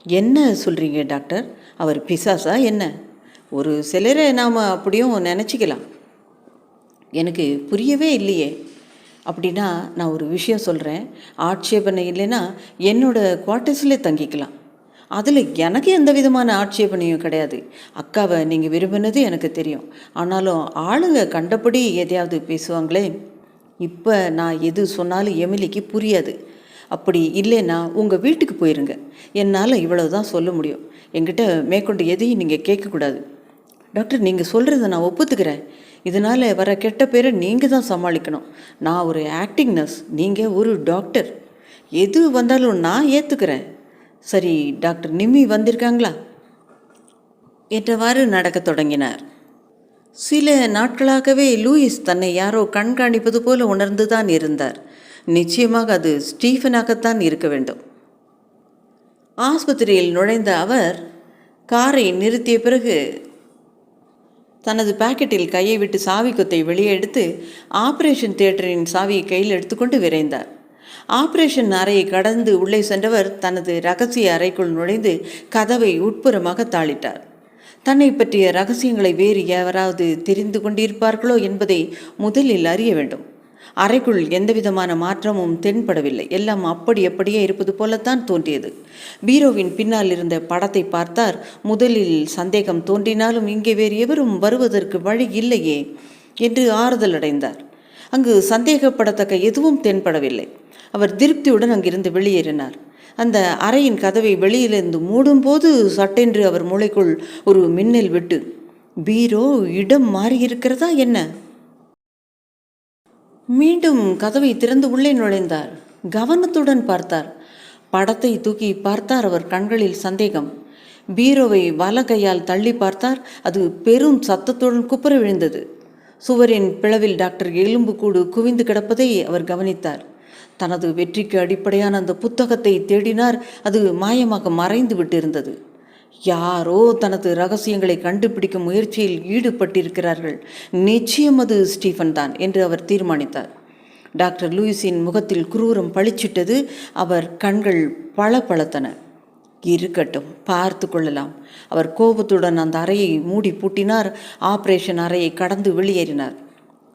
என்ன சொல்கிறீங்க டாக்டர்? அவர் பிசாசா என்ன? ஒரு சிலரை நாம் அப்படியும் நினச்சிக்கலாம். எனக்கு புரியவே இல்லையே. அப்படின்னா நான் ஒரு விஷயம் சொல்கிறேன். ஆட்சேபனை இல்லைன்னா என்னோடய குவார்ட்டர்ஸில் தங்கிக்கலாம். அதில் எனக்கு எந்த விதமான ஆட்சேபனையும் கிடையாது. அக்காவை நீங்கள் விரும்பினது எனக்கு தெரியும். ஆனாலும் ஆளுங்க கண்டபடி எதையாவது பேசுவாங்களே. இப்போ நான் எது சொன்னாலும் எமிலிக்கு புரியாது. அப்படி இல்லைன்னா உங்கள் வீட்டுக்கு போயிருங்க. என்னால் இவ்வளவு தான் சொல்ல முடியும். என்கிட்ட மேற்கொண்டு எதையும் நீங்கள் கேட்கக்கூடாது. டாக்டர், நீங்கள் சொல்கிறத நான் ஒப்புத்துக்கிறேன். இதனால் வர கெட்ட பேரை நீங்கள் தான் சமாளிக்கணும். நான் ஒரு ஆக்டிங் நர்ஸ், நீங்கள் ஒரு டாக்டர். எது வந்தாலும் நான் ஏற்றுக்கிறேன். சரி, டாக்டர் நிம்மி வந்திருக்காங்களா என்றவாறு நடக்க தொடங்கினார். சில நாட்களாகவே லூயிஸ் தன்னை யாரோ கண்காணிப்பது போல உணர்ந்து தான் இருந்தார். நிச்சயமாக அது ஸ்டீஃபனாகத்தான் இருக்க வேண்டும். ஆஸ்பத்திரியில் நுழைந்த அவர் காரை நிறுத்திய பிறகு தனது பாக்கெட்டில் கையை விட்டு சாவி கொத்தை வெளியே எடுத்து ஆபரேஷன் தியேட்டரின் சாவியை கையில் எடுத்துக்கொண்டு விரைந்தார். ஆபரேஷன் அறையை கடந்து உள்ளே சென்றவர் தனது இரகசிய அறைக்குள் நுழைந்து கதவை உட்புறமாக தாளிட்டார். தன்னை பற்றிய ரகசியங்களை வேறு யாராவது தெரிந்து கொண்டிருப்பார்களோ என்பதை முதலில் அறிய வேண்டும். அறைக்குள் எந்தவிதமான மாற்றமும் தென்படவில்லை. எல்லாம் அப்படியே இருப்பது போலத்தான் தோன்றியது. பீரோவின் பின்னால் இருந்த படத்தை பார்த்தார். முதலில் சந்தேகம் தோன்றினாலும் இங்கே வேறு எவரும் வருவதற்கு வழி இல்லையே என்று ஆறுதல் அடைந்தார். அங்கு சந்தேகப்படத்தக்க எதுவும் தென்படவில்லை. அவர் திருப்தியுடன் அங்கிருந்து வெளியேறினார். அந்த அறையின் கதவை வெளியிலிருந்து மூடும்போது சட்டென்று அவர் மூளைக்குள் ஒரு மின்னல் விட்டு, பீரோ இடம் மாறியிருக்கிறதா என்ன? மீண்டும் கதவை திறந்து உள்ளே நுழைந்தார். கவனத்துடன் பார்த்தார். படத்தை தூக்கி பார்த்தார். அவர் கண்களில் சந்தேகம். பீரோவை வல கையால் தள்ளி பார்த்தார். அது பெரும் சத்தத்துடன் குப்புற விழுந்தது. சுவரின் பிளவில் டாக்டர் எலும்புக்கூடு குவிந்து கிடப்பதை அவர் கவனித்தார். தனது வெற்றிக்கு அடிப்படையான அந்த புத்தகத்தை தேடினார். அது மாயமாக மறைந்து விட்டிருந்தது. யாரோ தனது ரகசியங்களை கண்டுபிடிக்கும் முயற்சியில் ஈடுபட்டிருக்கிறார்கள். நிச்சயம் அது ஸ்டீஃபன் தான் என்று அவர் தீர்மானித்தார். டாக்டர் லூயிஸின் முகத்தில் குரூரம் பளிச்சிட்டது. அவர் கண்கள் பளபளத்தன. இருக்கட்டும், பார்த்து கொள்ளலாம். அவர் கோபத்துடன் அந்த அறையை மூடி பூட்டினார். ஆபரேஷன் அறையை கடந்து வெளியேறினார்.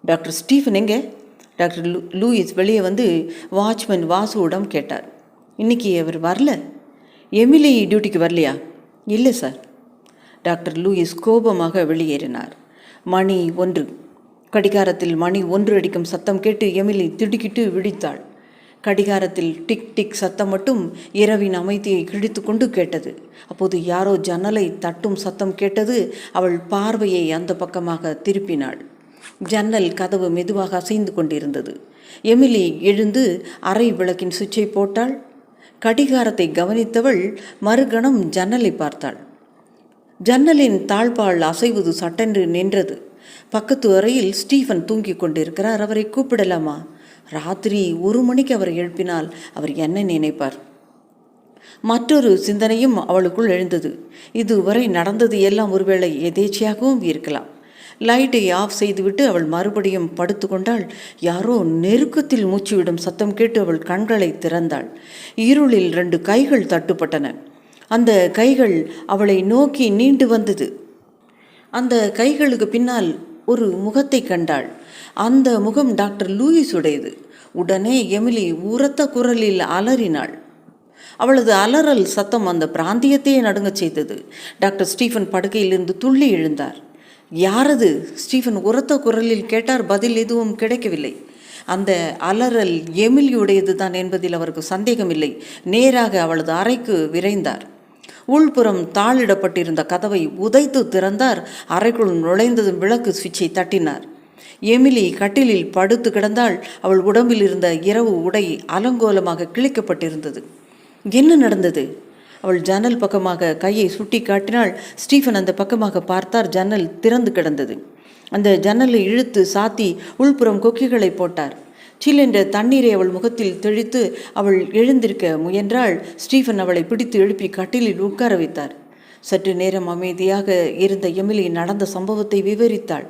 டாக்டர் ஸ்டீஃபன் எங்கே? டாக்டர் லூயிஸ் வெளியே வந்து வாட்ச்மேன் வாசுவிடம் கேட்டார். இன்னைக்கு அவர் வரல? எமிலி டியூட்டிக்கு வரலையா? இல்லை சார். டாக்டர் லூயிஸ் கோபமாக வெளியேறினார். மணி 1. கடிகாரத்தில் மணி 1 அடிக்கும் சத்தம் கேட்டு எமிலி திடுக்கிட்டு விழித்தாள். கடிகாரத்தில் டிக் டிக் சத்தம் மட்டும் இரவின் அமைதியை கிழித்து கொண்டு கேட்டது. அப்போது யாரோ ஜன்னலை தட்டும் சத்தம் கேட்டது. அவள் பார்வையை அந்த பக்கமாக திருப்பினாள். ஜன்னல் கதவு மெதுவாக அசைந்து கொண்டிருந்தது. எமிலி எழுந்து அறை விளக்கின் சுவிட்சை போட்டாள். கடிகாரத்தை கவனித்தவள் மறுகணம் ஜன்னலை பார்த்தாள். ஜன்னலின் தாழ்பால் அசைவது சட்டென்று நின்றது. பக்கத்து அறையில் ஸ்டீஃபன் தூங்கிக் கொண்டிருக்கிறார். அவரை கூப்பிடலாமா? ராத்திரி 1 மணிக்கு அவரை எழுப்பினால் அவர் என்ன நினைப்பார்? மற்றொரு சிந்தனையும் அவளுக்குள் எழுந்தது. இதுவரை நடந்தது எல்லாம் ஒருவேளை எதேச்சையாகவும் இருக்கலாம். லைட்டை ஆஃப் செய்துவிட்டு அவள் மறுபடியும் படுத்து கொண்டாள். யாரோ நெருக்கத்தில் மூச்சுவிடும் சத்தம் கேட்டு அவள் கண்களை திறந்தாள். இருளில் 2 கைகள் தட்டுப்பட்டன. அந்த கைகள் அவளை நோக்கி நீண்டு வந்தது. அந்த கைகளுக்கு பின்னால் ஒரு முகத்தை கண்டாள். அந்த முகம் டாக்டர் லூயிஸ் உடையது. உடனே எமிலி உரத்த குரலில் அலறினாள். அவளது அலறல் சத்தம் அந்த பிராந்தியத்தையே நடுங்கச் செய்தது. டாக்டர் ஸ்டீஃபன் படுக்கையிலிருந்து துள்ளி எழுந்தார். யாரது? ஸ்டீஃபன் உரத்த குரலில் கேட்டார். பதில் எதுவும் கிடைக்கவில்லை. அந்த அலறல் எமிலியுடையது தான் என்பதில் அவருக்கு சந்தேகமில்லை. நேராக அவளது அறைக்கு விரைந்தார். உள்புறம் தாளிடப்பட்டிருந்த கதவை உதைத்து திறந்தார். அறைக்குள் நுழைந்ததும் விளக்கு சுவிட்சை தட்டினார். எமிலி கட்டிலில் படுத்து கிடந்தாள். அவள் உடம்பில் இருந்த இரவு உடை அலங்கோலமாக கிழிக்கப்பட்டிருந்தது. என்ன நடந்தது? அவள் ஜன்னல் பக்கமாக கையை சுட்டி காட்டினாள். ஸ்டீஃபன் அந்த பக்கமாக பார்த்தார். ஜன்னல் திறந்து கிடந்தது. அந்த ஜன்னலை இழுத்து சாத்தி உள்புறம் கொக்கிகளை போட்டார். சில்லென்ற தண்ணீரை அவள் முகத்தில் தெளித்து அவள் எழுந்திருக்க முயன்றாள். ஸ்டீஃபன் அவளை பிடித்து எழுப்பி கட்டிலில் உட்கார வைத்தார். சற்று நேரம் அமைதியாக இருந்த எமிலி நடந்த சம்பவத்தை விவரித்தாள்.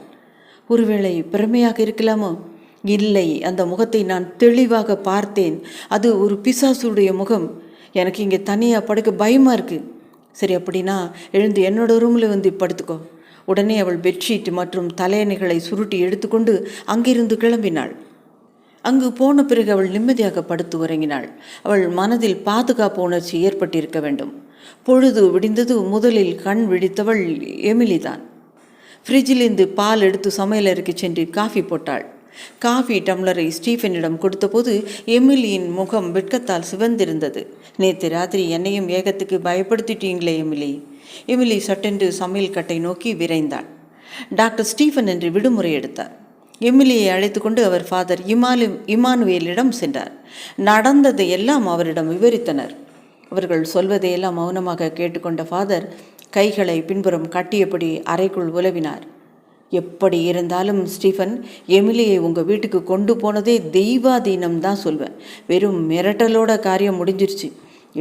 ஒருவேளை பிரமையாக இருக்கலாமோ? இல்லை, அந்த முகத்தை நான் தெளிவாக பார்த்தேன். அது ஒரு பிசாசுடைய முகம். எனக்கு இங்கே தனியாக படுக்க பயமாக இருக்குது. சரி, அப்படின்னா எழுந்து என்னோட ரூமில் வந்து படுத்துக்கோ. உடனே அவள் பெட்ஷீட் மற்றும் தலையணைகளை சுருட்டி எடுத்துக்கொண்டு அங்கிருந்து கிளம்பினாள். அங்கு போன பிறகு அவள் நிம்மதியாக படுத்து உறங்கினாள். அவள் மனதில் பாதுகாப்பு உணர்ச்சி ஏற்பட்டிருக்க வேண்டும். பொழுது விடிந்தது. முதலில் கண் விழித்தவள் எமிலி தான். ஃப்ரிட்ஜிலிருந்து பால் எடுத்து சமையலறைக்கு சென்று காஃபி போட்டாள். காஃபி டம்ளரை ஸ்டீஃபனிடம் கொடுத்தபோது எமிலியின் முகம் வெட்கத்தால் சிவந்திருந்தது. நேற்று ராத்திரி என்னையும் ஏகத்துக்கு பயப்படுத்திட்டீங்களே எமிலி. எமிலி சட்டென்று சமையல் கட்டை நோக்கி விரைந்தாள். டாக்டர் ஸ்டீஃபன் என்று விடுமுறை எடுத்தார். எமிலியை அழைத்து கொண்டு அவர் ஃபாதர் இமானுவேலிடம் சென்றார். நடந்ததை எல்லாம் அவரிடம் விவரித்தனர். அவர்கள் சொல்வதையெல்லாம் மௌனமாக கேட்டுக்கொண்ட ஃபாதர் கைகளை பின்புறம் கட்டியபடி அறைக்குள் உலவினார். எப்படி இருந்தாலும் ஸ்டீஃபன், எமிலியை உங்கள் வீட்டுக்கு கொண்டு போனதே தெய்வாதீனம் தான் சொல்வேன். வெறும் மிரட்டலோட காரியம் முடிஞ்சிருச்சு.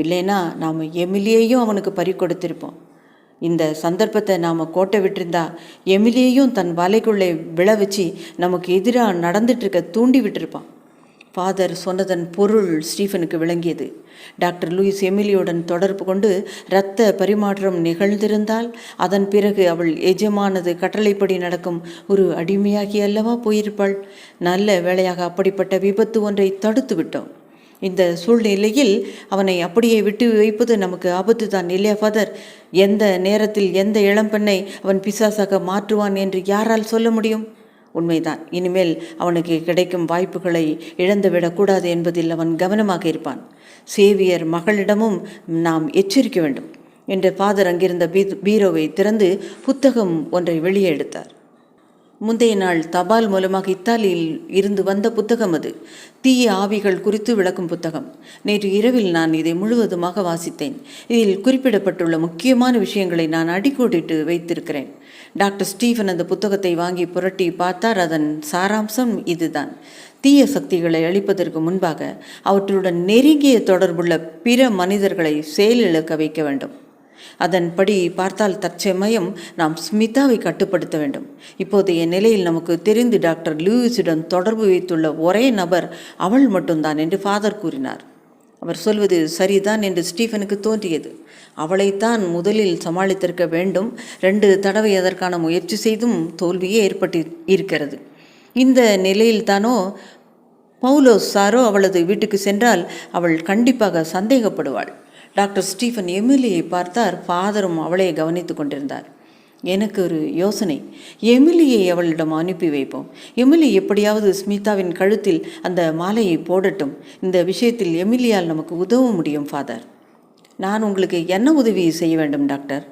இல்லைன்னா நாம் எமிலியையும் அவனுக்கு பறி கொடுத்திருப்போம். இந்த சந்தர்ப்பத்தை நாம் கோட்டை விட்டிருந்தா எமிலியையும் தன் வலைக்குள்ளே விழ வச்சு நமக்கு எதிராக நடந்துட்டுருக்க தூண்டி விட்டுருப்பான். ஃபாதர் சொன்னதன் பொருள் ஸ்டீஃபனுக்கு விளங்கியது. டாக்டர் லூயிஸ் எமிலியுடன் தொடர்பு கொண்டு இரத்த பரிமாற்றம் நிகழ்ந்திருந்தால் அதன் பிறகு அவள் எஜமானது கட்டளைப்படி நடக்கும் ஒரு அடிமையாகி அல்லவா போயிருப்பாள். நல்ல வேளையாக அப்படிப்பட்ட விபத்து ஒன்றை தடுத்து விட்டோம். இந்த சூழ்நிலையில் அவனை அப்படியே விட்டு வைப்பது நமக்கு ஆபத்து தான் இல்லையா ஃபாதர்? எந்த நேரத்தில் எந்த இளம்பெண்ணை அவன் பிசாசாக மாற்றுவான் என்று யாரால் சொல்ல முடியும்? உண்மைதான். இனிமேல் அவனுக்கு கிடைக்கும் வாய்ப்புகளை இழந்துவிடக்கூடாது என்பதில் அவன் கவனமாக இருப்பான். சேவியர் மகளிடமும் நாம் எச்சரிக்க வேண்டும் என்று ஃபாதர் அங்கிருந்த பீரோவை திறந்து புத்தகம் ஒன்றை வெளியே எடுத்தார். முந்தைய நாள் தபால் மூலமாக இத்தாலியில் இருந்து வந்த புத்தகம் அது. தீய ஆவிகள் குறித்து விளக்கும் புத்தகம். நேற்று இரவில் நான் இதை முழுவதுமாக வாசித்தேன். இதில் குறிப்பிடப்பட்டுள்ள முக்கியமான விஷயங்களை நான் அடிக்கோடிட்டு வைத்திருக்கிறேன். டாக்டர் ஸ்டீஃபன் அந்த புத்தகத்தை வாங்கி புரட்டி பார்த்தார். அதன் சாராம்சம் இதுதான்: தீய சக்திகளை அழிப்பதற்கு முன்பாக அவற்றுடன் நெருங்கிய தொடர்புள்ள பிற மனிதர்களை செயலிழக்க வைக்க வேண்டும். அதன்படி பார்த்தால் தற்சமயம் நாம் ஸ்மிதாவை கட்டுப்படுத்த வேண்டும். இப்போதைய நிலையில் நமக்கு தெரிந்து டாக்டர் லூயிஸுடன் தொடர்பு வைத்துள்ள ஒரே நபர் அவள் மட்டும்தான் என்று ஃபாதர் கூறினார். அவர் சொல்வது சரிதான் என்று ஸ்டீஃபனுக்கு தோன்றியது. அவளைத்தான் முதலில் சமாளித்திருக்க வேண்டும். 2 தடவை அதற்கான முயற்சி செய்தும் தோல்வியே ஏற்பட்டு இருக்கிறது. இந்த நிலையில்தானோ பவுலோஸ் சாரோ அவளது வீட்டுக்கு சென்றால் அவள் கண்டிப்பாக சந்தேகப்படுவாள். டாக்டர் ஸ்டீஃபன் எமிலியை பார்த்தார். ஃபாதரும் அவளை கவனித்து கொண்டிருந்தார். எனக்கு ஒரு யோசனை. எமிலியை அவளிடம் அனுப்பி வைப்போம். எமிலி எப்படியாவது ஸ்மிதாவின் கழுத்தில் அந்த மாலையை போடட்டும். இந்த விஷயத்தில் எமிலியால் நமக்கு உதவ முடியும் ஃபாதர். நான் உங்களுக்கு என்ன உதவி செய்ய வேண்டும் டாக்டர்?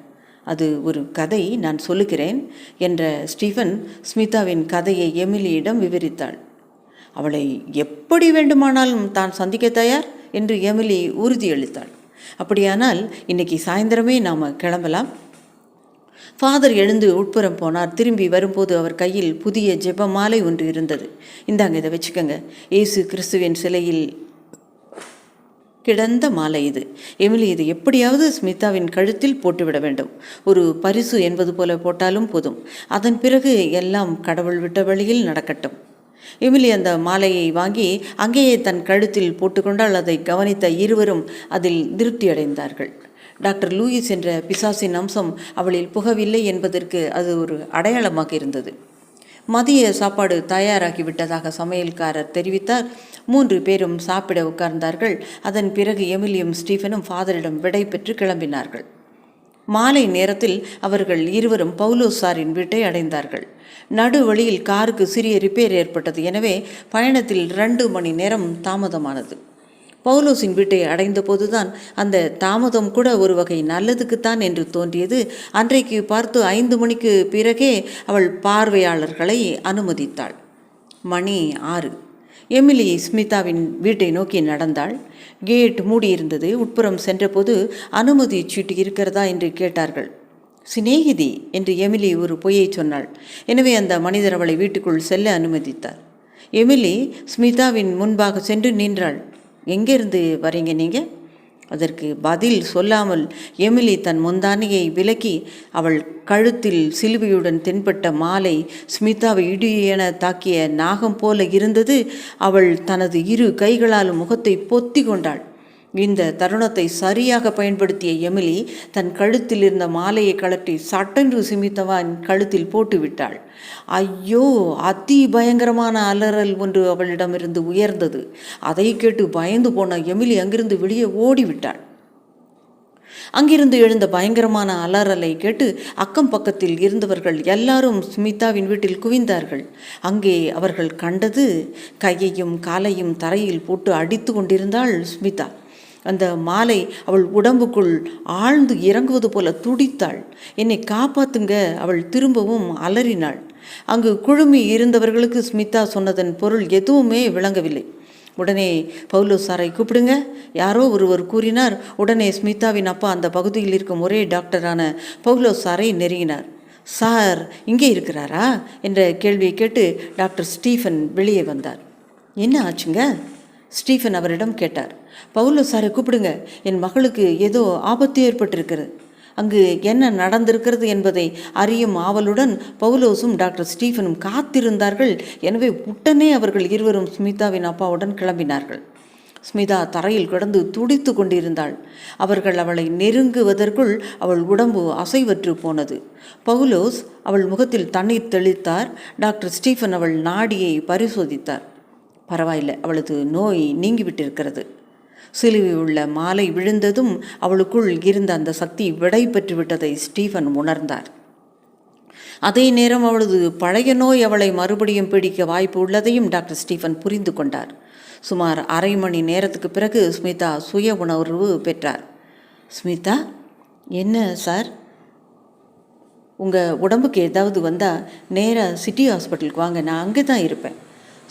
அது ஒரு கதை, நான் சொல்லுகிறேன் என்ற ஸ்டீஃபன் ஸ்மிதாவின் கதையை எமிலியிடம் விவரித்தாள். அவளை எப்படி வேண்டுமானாலும் தான் சந்திக்க தயார் என்று எமிலி உறுதியளித்தாள். அப்படியானால் இன்னைக்கு சாயந்தரமே நாம் கிளம்பலாம். ஃபாதர் எழுந்து உட்புறம் போனார். திரும்பி வரும்போது அவர் கையில் புதிய ஜெப மாலை ஒன்று இருந்தது. இந்தாங்க, இதை வச்சுக்கோங்க. இயேசு கிறிஸ்துவின் சிலையில் கிடந்த மாலை இது. எமிலி இது எப்படியாவது ஸ்மிதாவின் கழுத்தில் போட்டுவிட வேண்டும். ஒரு பரிசு என்பது போல போட்டாலும் போதும். அதன் பிறகு எல்லாம் கடவுள் விட்ட வழியில் நடக்கட்டும். எமிலி அந்த மாலையை வாங்கி அங்கேயே தன் கழுத்தில் போட்டுக்கொண்டால் அதை கவனித்த இருவரும் அதில் திருப்தி அடைந்தார்கள். டாக்டர் லூயிஸ் என்ற பிசாசின் அம்சம் அவளில் புகவில்லை என்பதற்கு அது ஒரு அடையாளமாக இருந்தது. மதிய சாப்பாடு தயாராகிவிட்டதாக சமையல்காரர் தெரிவித்தார். 3 பேரும் சாப்பிட உட்கார்ந்தார்கள். அதன் பிறகு எமிலியும் ஸ்டீஃபனும் ஃபாதரிடம் விடை பெற்று கிளம்பினார்கள். மாலை நேரத்தில் அவர்கள் இருவரும் பவுலோஸ் சாரின் வீட்டை அடைந்தார்கள். நடு வழியில் காருக்கு சிறிய ரிப்பேர் ஏற்பட்டது. எனவே பயணத்தில் 2 மணி நேரம் தாமதமானது. பவுலோஸின் வீட்டை அடைந்த போதுதான் அந்த தாமதம் கூட ஒரு வகை நல்லதுக்குத்தான் என்று தோன்றியது. அன்றைக்கு பார்த்து 5 மணிக்கு பிறகே அவள் பார்வையாளர்களை அனுமதித்தாள். மணி 6. எமிலி ஸ்மிதாவின் வீட்டை நோக்கி நடந்தாள். கேட் மூடியிருந்தது. உட்புறம் சென்றபோது அனுமதி சீட்டு இருக்கிறதா என்று கேட்டார்கள். சிநேகிதி என்று எமிலி ஒரு பொய்யை சொன்னாள். எனவே அந்த மனிதர் அவளை வீட்டுக்குள் செல்ல அனுமதித்தார். எமிலி ஸ்மிதாவின் முன்பாக சென்று நின்றாள். எங்கேருந்து வரீங்க நீங்கள்? அதற்கு பதில் சொல்லாமல் எமிலி தன் முந்தானியை விலக்கி அவள் கழுத்தில் சிலுவையுடன் தென்பட்ட மாலை ஸ்மிதாவை இடியென தாக்கிய நாகம் போல இருந்தது. அவள் தனது 2 கைகளால் முகத்தை பொத்தி கொண்டாள். இந்த தருணத்தை சரியாக பயன்படுத்திய எமிலி தன் கழுத்தில் இருந்த மாலையை கழற்றி சட்டென்று ஸ்மிதாவின் கழுத்தில் போட்டுவிட்டாள். ஐயோ! அதி பயங்கரமான அலறல் ஒன்று அவளிடமிருந்து உயர்ந்தது. அதை கேட்டு பயந்து போன எமிலி அங்கிருந்து வெளியே ஓடிவிட்டாள். அங்கிருந்து எழுந்த பயங்கரமான அலறலை கேட்டு அக்கம் பக்கத்தில் இருந்தவர்கள் எல்லாரும் ஸ்மிதாவின் வீட்டில் குவிந்தார்கள். அங்கே அவர்கள் கண்டது, கையையும் காலையும் தரையில் போட்டு அடித்து கொண்டிருந்தாள் ஸ்மிதா. அந்த மாலை அவள் உடம்புக்குள் ஆழ்ந்து இறங்குவது போல துடித்தாள். என்னை காப்பாத்துங்க, அவள் திரும்பவும் அலறினாள். அங்கு குழுமி இருந்தவர்களுக்கு ஸ்மிதா சொன்னதன் பொருள் எதுவுமே விளங்கவில்லை. உடனே பவுலோஸ் சாரை கூப்பிடுங்க, யாரோ ஒருவர் கூறினார். உடனே ஸ்மிதாவின் அப்பா அந்த பகுதியில் இருக்கும் ஒரே டாக்டரான பவுலோஸ் சாரை நெருங்கினார். சார் இங்கே இருக்கிறாரா என்ற கேள்வியை கேட்டு டாக்டர் ஸ்டீஃபன் வெளியே வந்தார். என்ன ஆச்சுங்க? ஸ்டீஃபன் அவரிடம் கேட்டார். பவுலோஸ் சாரை கூப்பிடுங்க, என் மகளுக்கு ஏதோ ஆபத்து ஏற்பட்டிருக்கிறது. அங்கு என்ன நடந்திருக்கிறது என்பதை அறியும் ஆவலுடன் பவுலோஸும் டாக்டர் ஸ்டீஃபனும் காத்திருந்தார்கள். எனவே உடனே அவர்கள் இருவரும் ஸ்மிதாவின் அப்பாவுடன் கிளம்பினார்கள். ஸ்மிதா தரையில் கிடந்து துடித்து கொண்டிருந்தாள். அவர்கள் அவளை நெருங்குவதற்குள் அவள் உடம்பு அசைவற்று போனது. பவுலோஸ் அவள் முகத்தில் தண்ணீர் தெளித்தார். டாக்டர் ஸ்டீஃபன் அவள் நாடியை பரிசோதித்தார். பரவாயில்லை, அவளது நோய் நீங்கிவிட்டிருக்கிறது. சிலுவை உள்ள மாலை விழுந்ததும் அவளுக்குள் இருந்த அந்த சக்தி விடை பெற்றுவிட்டதை ஸ்டீஃபன் உணர்ந்தார். அதே நேரம் அவளது பழைய நோய் அவளை மறுபடியும் பிடிக்க வாய்ப்பு உள்ளதையும் டாக்டர் ஸ்டீஃபன் புரிந்து கொண்டார். சுமார் அரை மணி நேரத்துக்கு பிறகு ஸ்மிதா சுய உணர்வு பெற்றார். ஸ்மிதா, என்ன சார், உங்கள் உடம்புக்கு ஏதாவது வந்தால் நேராக சிட்டி ஹாஸ்பிட்டலுக்கு வாங்க, நான் அங்கே தான் இருப்பேன்,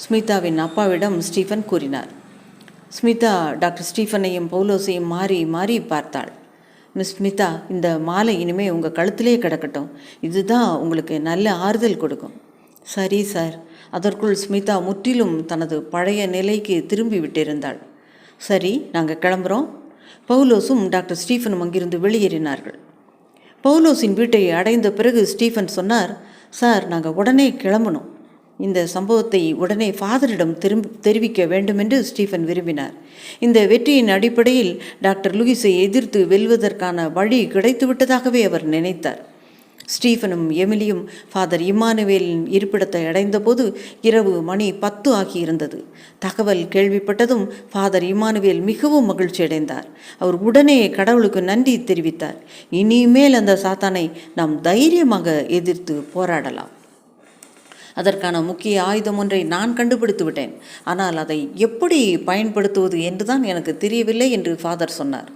ஸ்மிதாவின் அப்பாவிடம் ஸ்டீஃபன் கூறினார். ஸ்மிதா டாக்டர் ஸ்டீஃபனையும் பவுலோஸையும் மாறி மாறி பார்த்தாள். மிஸ் ஸ்மிதா, இந்த மாலை இனிமேல் உங்கள் கழுத்திலே கிடக்கட்டும், இதுதான் உங்களுக்கு நல்ல ஆறுதல் கொடுக்கும். சரி சார். அதற்குள் ஸ்மிதா முற்றிலும் தனது பழைய நிலைக்கு திரும்பி விட்டிருந்தாள். சரி, நாங்கள் கிளம்புறோம். பவுலோஸும் டாக்டர் ஸ்டீஃபனும் அங்கிருந்து வெளியேறினார்கள். பவுலோஸின் வீட்டை அடைந்த பிறகு ஸ்டீஃபன் சொன்னார், சார், நாங்கள் உடனே கிளம்பணும். இந்த சம்பவத்தை உடனே ஃபாதரிடம் தெரிவிக்க வேண்டும் என்று ஸ்டீஃபன் விரும்பினார். இந்த வெற்றியின் அடிப்படையில் டாக்டர் லூயிஸை எதிர்த்து வெல்வதற்கான வழி கிடைத்துவிட்டதாகவே அவர் நினைத்தார். ஸ்டீஃபனும் எமிலியும் ஃபாதர் இம்மானுவேலின் இருப்பிடத்தை அடைந்தபோது இரவு மணி 10 ஆகியிருந்தது. தகவல் கேள்விப்பட்டதும் ஃபாதர் இம்மானுவேல் மிகவும் மகிழ்ச்சி அடைந்தார். அவர் உடனே கடவுளுக்கு நன்றி தெரிவித்தார். இனிமேல் அந்த சாத்தானை நாம் தைரியமாக எதிர்த்து போராடலாம். அதற்கான முக்கிய ஆயுதம் ஒன்றை நான் கண்டுபிடித்து விட்டேன். ஆனால் அதை எப்படி பயன்படுத்துவது என்றுதான் எனக்கு தெரியவில்லை என்று ஃபாதர் சொன்னார்.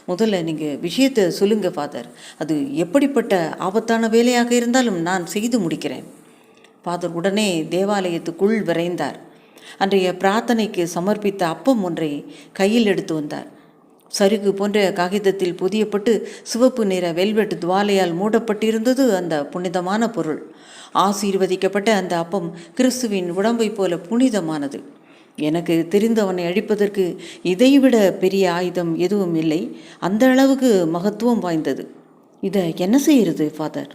முதல்ல நீங்கள் விஷயத்தை சொல்லுங்க ஃபாதர், அது எப்படிப்பட்ட ஆபத்தான வேலையாக இருந்தாலும் நான் செய்து முடிக்கிறேன். ஃபாதர் உடனே தேவாலயத்துக்குள் விரைந்தார். அன்றைய பிரார்த்தனைக்கு சமர்ப்பித்த அப்பம் ஒன்றை கையில் எடுத்து வந்தார். சருகு போன்ற காகிதத்தில் பொதியப்பட்டு சிவப்பு நிற வெல்வெட் துவாலையால் மூடப்பட்டிருந்தது அந்த புனிதமான பொருள். ஆசீர்வதிக்கப்பட்ட அந்த அப்பம் கிறிஸ்துவின் உடம்பை போல புனிதமானது. எனக்கு தெரிந்தவனை அழிப்பதற்கு இதைவிட பெரிய ஆயுதம் எதுவும் இல்லை. அந்த அளவுக்கு மகத்துவம் வாய்ந்தது. இதை என்ன செய்கிறது ஃபாதர்?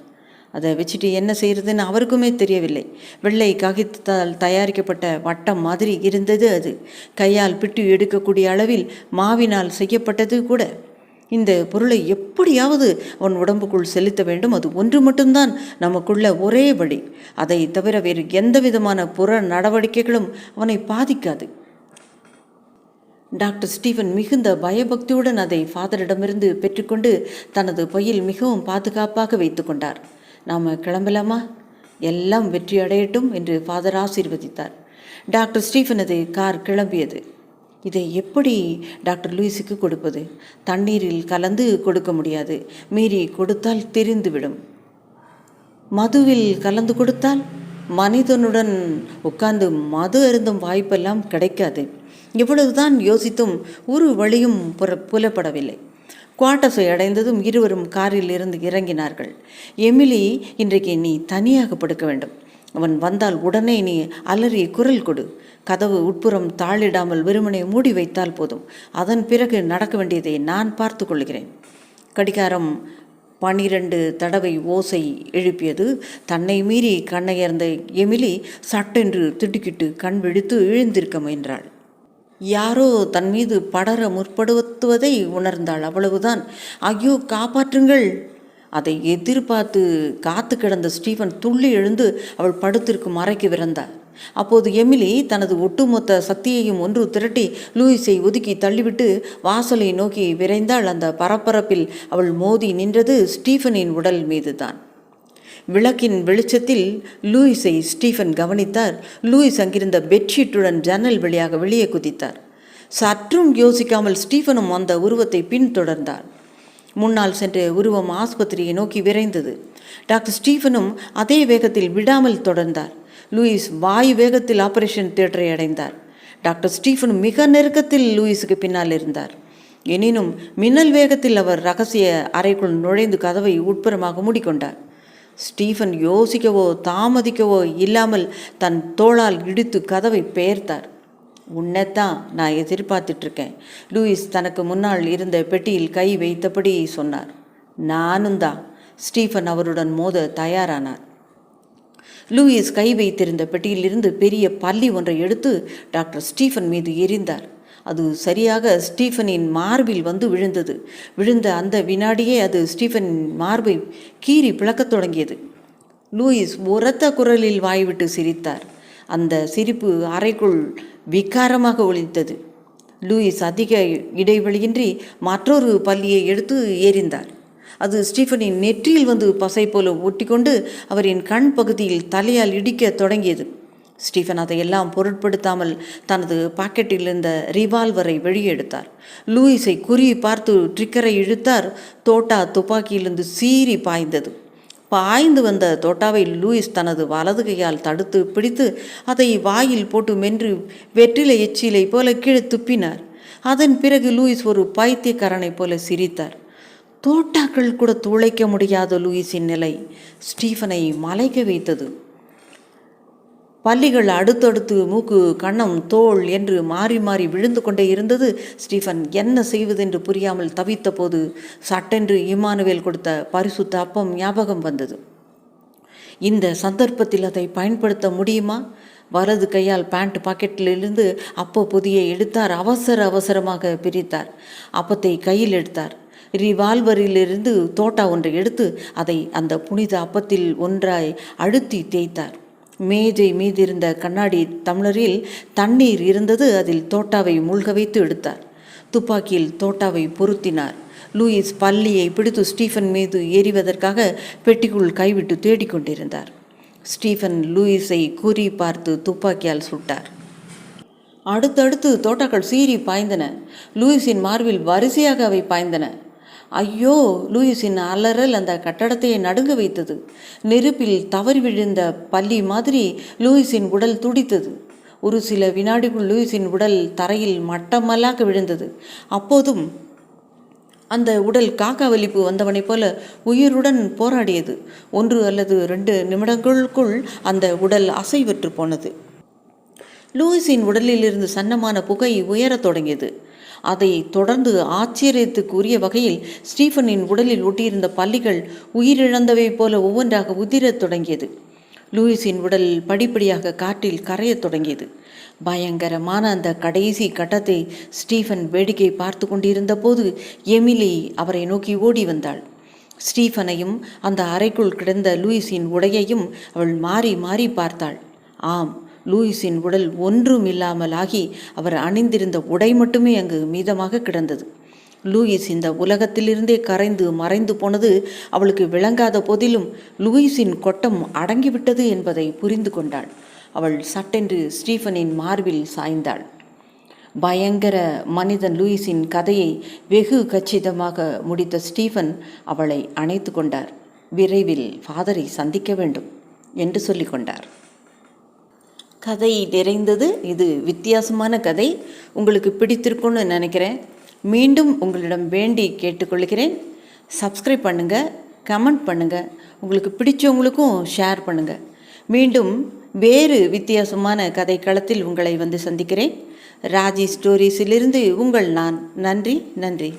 அதை வச்சுட்டு என்ன செய்கிறதுன்னு அவருக்குமே தெரியவில்லை. வெள்ளை காகிதத்தால் தயாரிக்கப்பட்ட வட்டம் மாதிரி இருந்தது அது. கையால் பிட்டு எடுக்கக்கூடிய அளவில் மாவினால் செய்யப்பட்டது கூட. இந்த பொருளை எப்படியாவது அவன் உடம்புக்குள் செலுத்த வேண்டும். அது ஒன்று மட்டும்தான் நமக்குள்ள ஒரே வழி. அதை தவிர வேறு எந்த விதமான புற நடவடிக்கைகளும் அவனை பாதிக்காது. டாக்டர் ஸ்டீஃபன் மிகுந்த பயபக்தியுடன் அதை ஃபாதரிடமிருந்து பெற்றுக்கொண்டு தனது பையில் மிகவும் பாதுகாப்பாக வைத்து கொண்டார். நாம் கிளம்பலாமா? எல்லாம் வெற்றி அடையட்டும் என்று ஃபாதர் ஆசீர்வதித்தார். டாக்டர் ஸ்டீஃபனது கார் கிளம்பியது. இதை எப்படி டாக்டர் லூயிஸுக்கு கொடுப்பது? தண்ணீரில் கலந்து கொடுக்க முடியாது. மீறி கொடுத்தால் தெரிந்துவிடும். மதுவில் கலந்து கொடுத்தால் மனிதனுடன் உட்கார்ந்து மது அருந்தும் வாய்ப்பெல்லாம் கிடைக்காது. இவ்வளவுதான் யோசித்தும் ஒரு வழியும் புலப்படவில்லை. குவார்ட்டர்ஸை அடைந்ததும் இருவரும் காரில் இருந்து இறங்கினார்கள். எமிலி, இன்றைக்கு நீ தனியாக படுக்க வேண்டும். அவன் வந்தால் உடனே நீ அலறி குரல் கொடு. கதவு உட்புறம் தாளிடாமல் வெறுமனை மூடி வைத்தால் போதும். அதன் பிறகு நடக்க வேண்டியதை நான் பார்த்து கொள்கிறேன். கடிகாரம் 12 தடவை ஓசை எழுப்பியது. தன்னை மீறி கண்ணையர்ந்த எமிலி சட்டென்று திடுக்கிட்டு கண் விழித்து எழுந்திருக்க முயன்றாள். யாரோ தன் மீது படர முற்படுத்துவதை உணர்ந்தாள். அவ்வளவுதான். ஐயோ, காப்பாற்றுங்கள்! அதை எதிர்பார்த்து காத்து கிடந்த ஸ்டீஃபன் துள்ளி எழுந்து அவள் படுத்திருக்கும் அறைக்கு விரைந்தார். அப்போது எமிலி தனது ஒட்டுமொத்த சக்தியையும் ஒன்று திரட்டி லூயிஸை ஒதுக்கி தள்ளிவிட்டு வாசலை நோக்கி விரைந்தாள். அந்த பரபரப்பில் அவள் மோதி நின்றது ஸ்டீஃபனின் உடல் மீதுதான். விளக்கின் வெளிச்சத்தில் லூயிஸை ஸ்டீஃபன் கவனித்தார். லூயிஸ் அங்கிருந்த பெட்ஷீட்டுடன் ஜன்னல் வழியாக வெளியே குதித்தார். சற்றும் யோசிக்காமல் ஸ்டீஃபனும் அந்த உருவத்தை பின்தொடர்ந்தார். முன்னால் சென்ற உருவம் ஆஸ்பத்திரியை நோக்கி விரைந்தது. டாக்டர் ஸ்டீஃபனும் அதே வேகத்தில் விடாமல் தொடர்ந்தார். லூயிஸ் வாயு வேகத்தில் ஆபரேஷன் தியேட்டரை அடைந்தார். டாக்டர் ஸ்டீஃபன் மிக நெருக்கத்தில் லூயிஸுக்கு பின்னால் இருந்தார். எனினும் மின்னல் வேகத்தில் அவர் ரகசிய அறைக்குள் நுழைந்து கதவை உட்புறமாக மூடிக்கொண்டார். ஸ்டீஃபன் யோசிக்கவோ தாமதிக்கவோ இல்லாமல் தன் தோளால் இடித்து கதவை பெயர்த்தார். உன்னைத்தான் நான் எதிர்பார்த்துட்ருக்கேன். லூயிஸ் தனக்கு முன்னால் இருந்த பெட்டியில் கை வைத்தபடி சொன்னார். நானும் தான். ஸ்டீஃபன் அவருடன் மோத தயாரானார். லூயிஸ் கை வைத்திருந்த பெட்டியிலிருந்து பெரிய பல்லி ஒன்றை எடுத்து டாக்டர் ஸ்டீஃபன் மீது எறிந்தார். அது சரியாக ஸ்டீஃபனின் மார்பில் வந்து விழுந்தது. விழுந்த அந்த வினாடியே அது ஸ்டீஃபனின் மார்பை கீறி பிளக்கத் தொடங்கியது. லூயிஸ் உரத்த குரலில் வாய்விட்டு சிரித்தார். அந்த சிரிப்பு அறைக்குள் விகாரமாக ஒலித்தது. லூயிஸ் அதிக இடைவெளியின்றி மற்றொரு பல்லியை எடுத்து எறிந்தார். அது ஸ்டீஃபனின் நெற்றியில் வந்து பசை போல ஒட்டிக்கொண்டு அவரின் கண் பகுதியில் தலையால் இடிக்க தொடங்கியது. ஸ்டீஃபன் அதையெல்லாம் பொருட்படுத்தாமல் தனது பாக்கெட்டில் இருந்த ரிவால்வரை வெளியே எடுத்தார். லூயிஸை குறி பார்த்து ட்ரிக்கரை இழுத்தார். தோட்டா துப்பாக்கியிலிருந்து சீறி பாய்ந்தது. பாய்ந்து வந்த தோட்டாவை லூயிஸ் தனது வலது கையால் தடுத்து பிடித்து அதை வாயில் போட்டு மென்று வெற்றிலை எச்சிலை போல கீழே துப்பினார். அதன் பிறகு லூயிஸ் ஒரு பைத்தியக்காரனை போல சிரித்தார். தோட்டாக்கள் கூட துளைக்க முடியாத லூயிஸின் நிலை ஸ்டீஃபனை மலைக்க வைத்தது. பல்லிகள் அடுத்தடுத்து மூக்கு, கன்னம், தோள் என்று மாறி மாறி விழுந்து கொண்டே இருந்தது. ஸ்டீஃபன் என்ன செய்வதென்று புரியாமல் தவித்த போது சட்டென்று இம்மானுவேல் கொடுத்த பரிசுத்த அப்பம் ஞாபகம் வந்தது. இந்த சந்தர்ப்பத்தில் அதை பயன்படுத்த முடியுமா? வலது கையால் பேண்ட் பாக்கெட்டிலிருந்து அப்ப பொதியை எடுத்தார். அவசரமாக பிரித்தார். அப்பத்தை கையில் எடுத்தார். ரிவால்வரிலிருந்து தோட்டா ஒன்றை எடுத்து அதை அந்த புனித அப்பத்தில் ஒன்றாய் அழுத்தி தேய்த்தார். மேஜை மீதிருந்த கண்ணாடி டம்ளரில் தண்ணீர் இருந்தது. அதில் தோட்டாவை மூழ்க வைத்து எடுத்தார். துப்பாக்கியில் தோட்டாவை பொருத்தினார். லூயிஸ் பல்லியை பிடித்து ஸ்டீஃபன் மீது ஏறிவதற்காக பெட்டிக்குள் கைவிட்டு தேடிக்கொண்டிருந்தார். ஸ்டீஃபன் லூயிஸை குறி பார்த்து துப்பாக்கியால் சுட்டார். அடுத்தடுத்து தோட்டாக்கள் சீறி பாய்ந்தன. லூயிஸின் மார்பில் வரிசையாக அவை பாய்ந்தன. ஐயோ! லூயிஸின் அலறல் அந்த கட்டடத்தையே நடுங்க வைத்தது. நெருப்பில் தவறி விழுந்த பல்லி மாதிரி லூயிஸின் உடல் துடித்தது. ஒரு சில வினாடிக்குள் லூயிஸின் உடல் தரையில் மட்டமல்லாக விழுந்தது. அப்போதும் அந்த உடல் காக்கா வலிப்பு வந்தவனைப் போல உயிருடன் போராடியது. 1 அல்லது 2 நிமிடங்களுக்குள் அந்த உடல் அசைவற்று போனது. லூயிஸின் உடலிலிருந்து சன்னமான புகை உயரத் தொடங்கியது. அதை தொடர்ந்து ஆச்சரியத்துக்குரிய வகையில் ஸ்டீஃபனின் உடலில் ஒட்டியிருந்த பல்லிகள் உயிரிழந்தவை போல ஒவ்வொன்றாக உதிரத் தொடங்கியது. லூயிஸின் உடல் படிப்படியாக காற்றில் கரையத் தொடங்கியது. பயங்கரமான அந்த கடைசி கட்டத்தை ஸ்டீஃபன் வேடிக்கை பார்த்து கொண்டிருந்த போது எமிலி அவரை நோக்கி ஓடி வந்தாள். ஸ்டீஃபனையும் அந்த அறைக்குள் கிடந்த லூயிஸின் உடையையும் அவள் மாறி மாறி பார்த்தாள். ஆம், லூயிஸின் உடல் ஒன்றும் இல்லாமல் ஆகி அவர் அணிந்திருந்த உடை மட்டுமே அங்கு மீதமாக கிடந்தது. லூயிஸ் இந்த உலகத்திலிருந்தே கரைந்து மறைந்து போனது அவளுக்கு விளங்காத போதிலும் லூயிஸின் கொட்டம் அடங்கிவிட்டது என்பதை புரிந்து கொண்டாள். அவள் சட்டென்று ஸ்டீஃபனின் மார்பில் சாய்ந்தாள். பயங்கர மனிதன் லூயிஸின் கதையை வெகு கச்சிதமாக முடித்த ஸ்டீஃபன் அவளை அணைத்து கொண்டார். விரைவில் ஃபாதரை சந்திக்க வேண்டும் என்று சொல்லிக்கொண்டார். கதை நிறைந்தது. இது வித்தியாசமான கதை. உங்களுக்கு பிடித்திருக்கும்னு நினைக்கிறேன். மீண்டும் உங்களிடம் வேண்டி கேட்டுக்கொள்கிறேன். சப்ஸ்கிரைப் பண்ணுங்கள், கமெண்ட் பண்ணுங்கள், உங்களுக்கு பிடிச்சவங்களுக்கும் ஷேர் பண்ணுங்கள். மீண்டும் வேறு வித்தியாசமான கதை களத்தில் உங்களை வந்து சந்திக்கிறேன். ராஜி ஸ்டோரிஸிலிருந்து உங்கள் நான். நன்றி.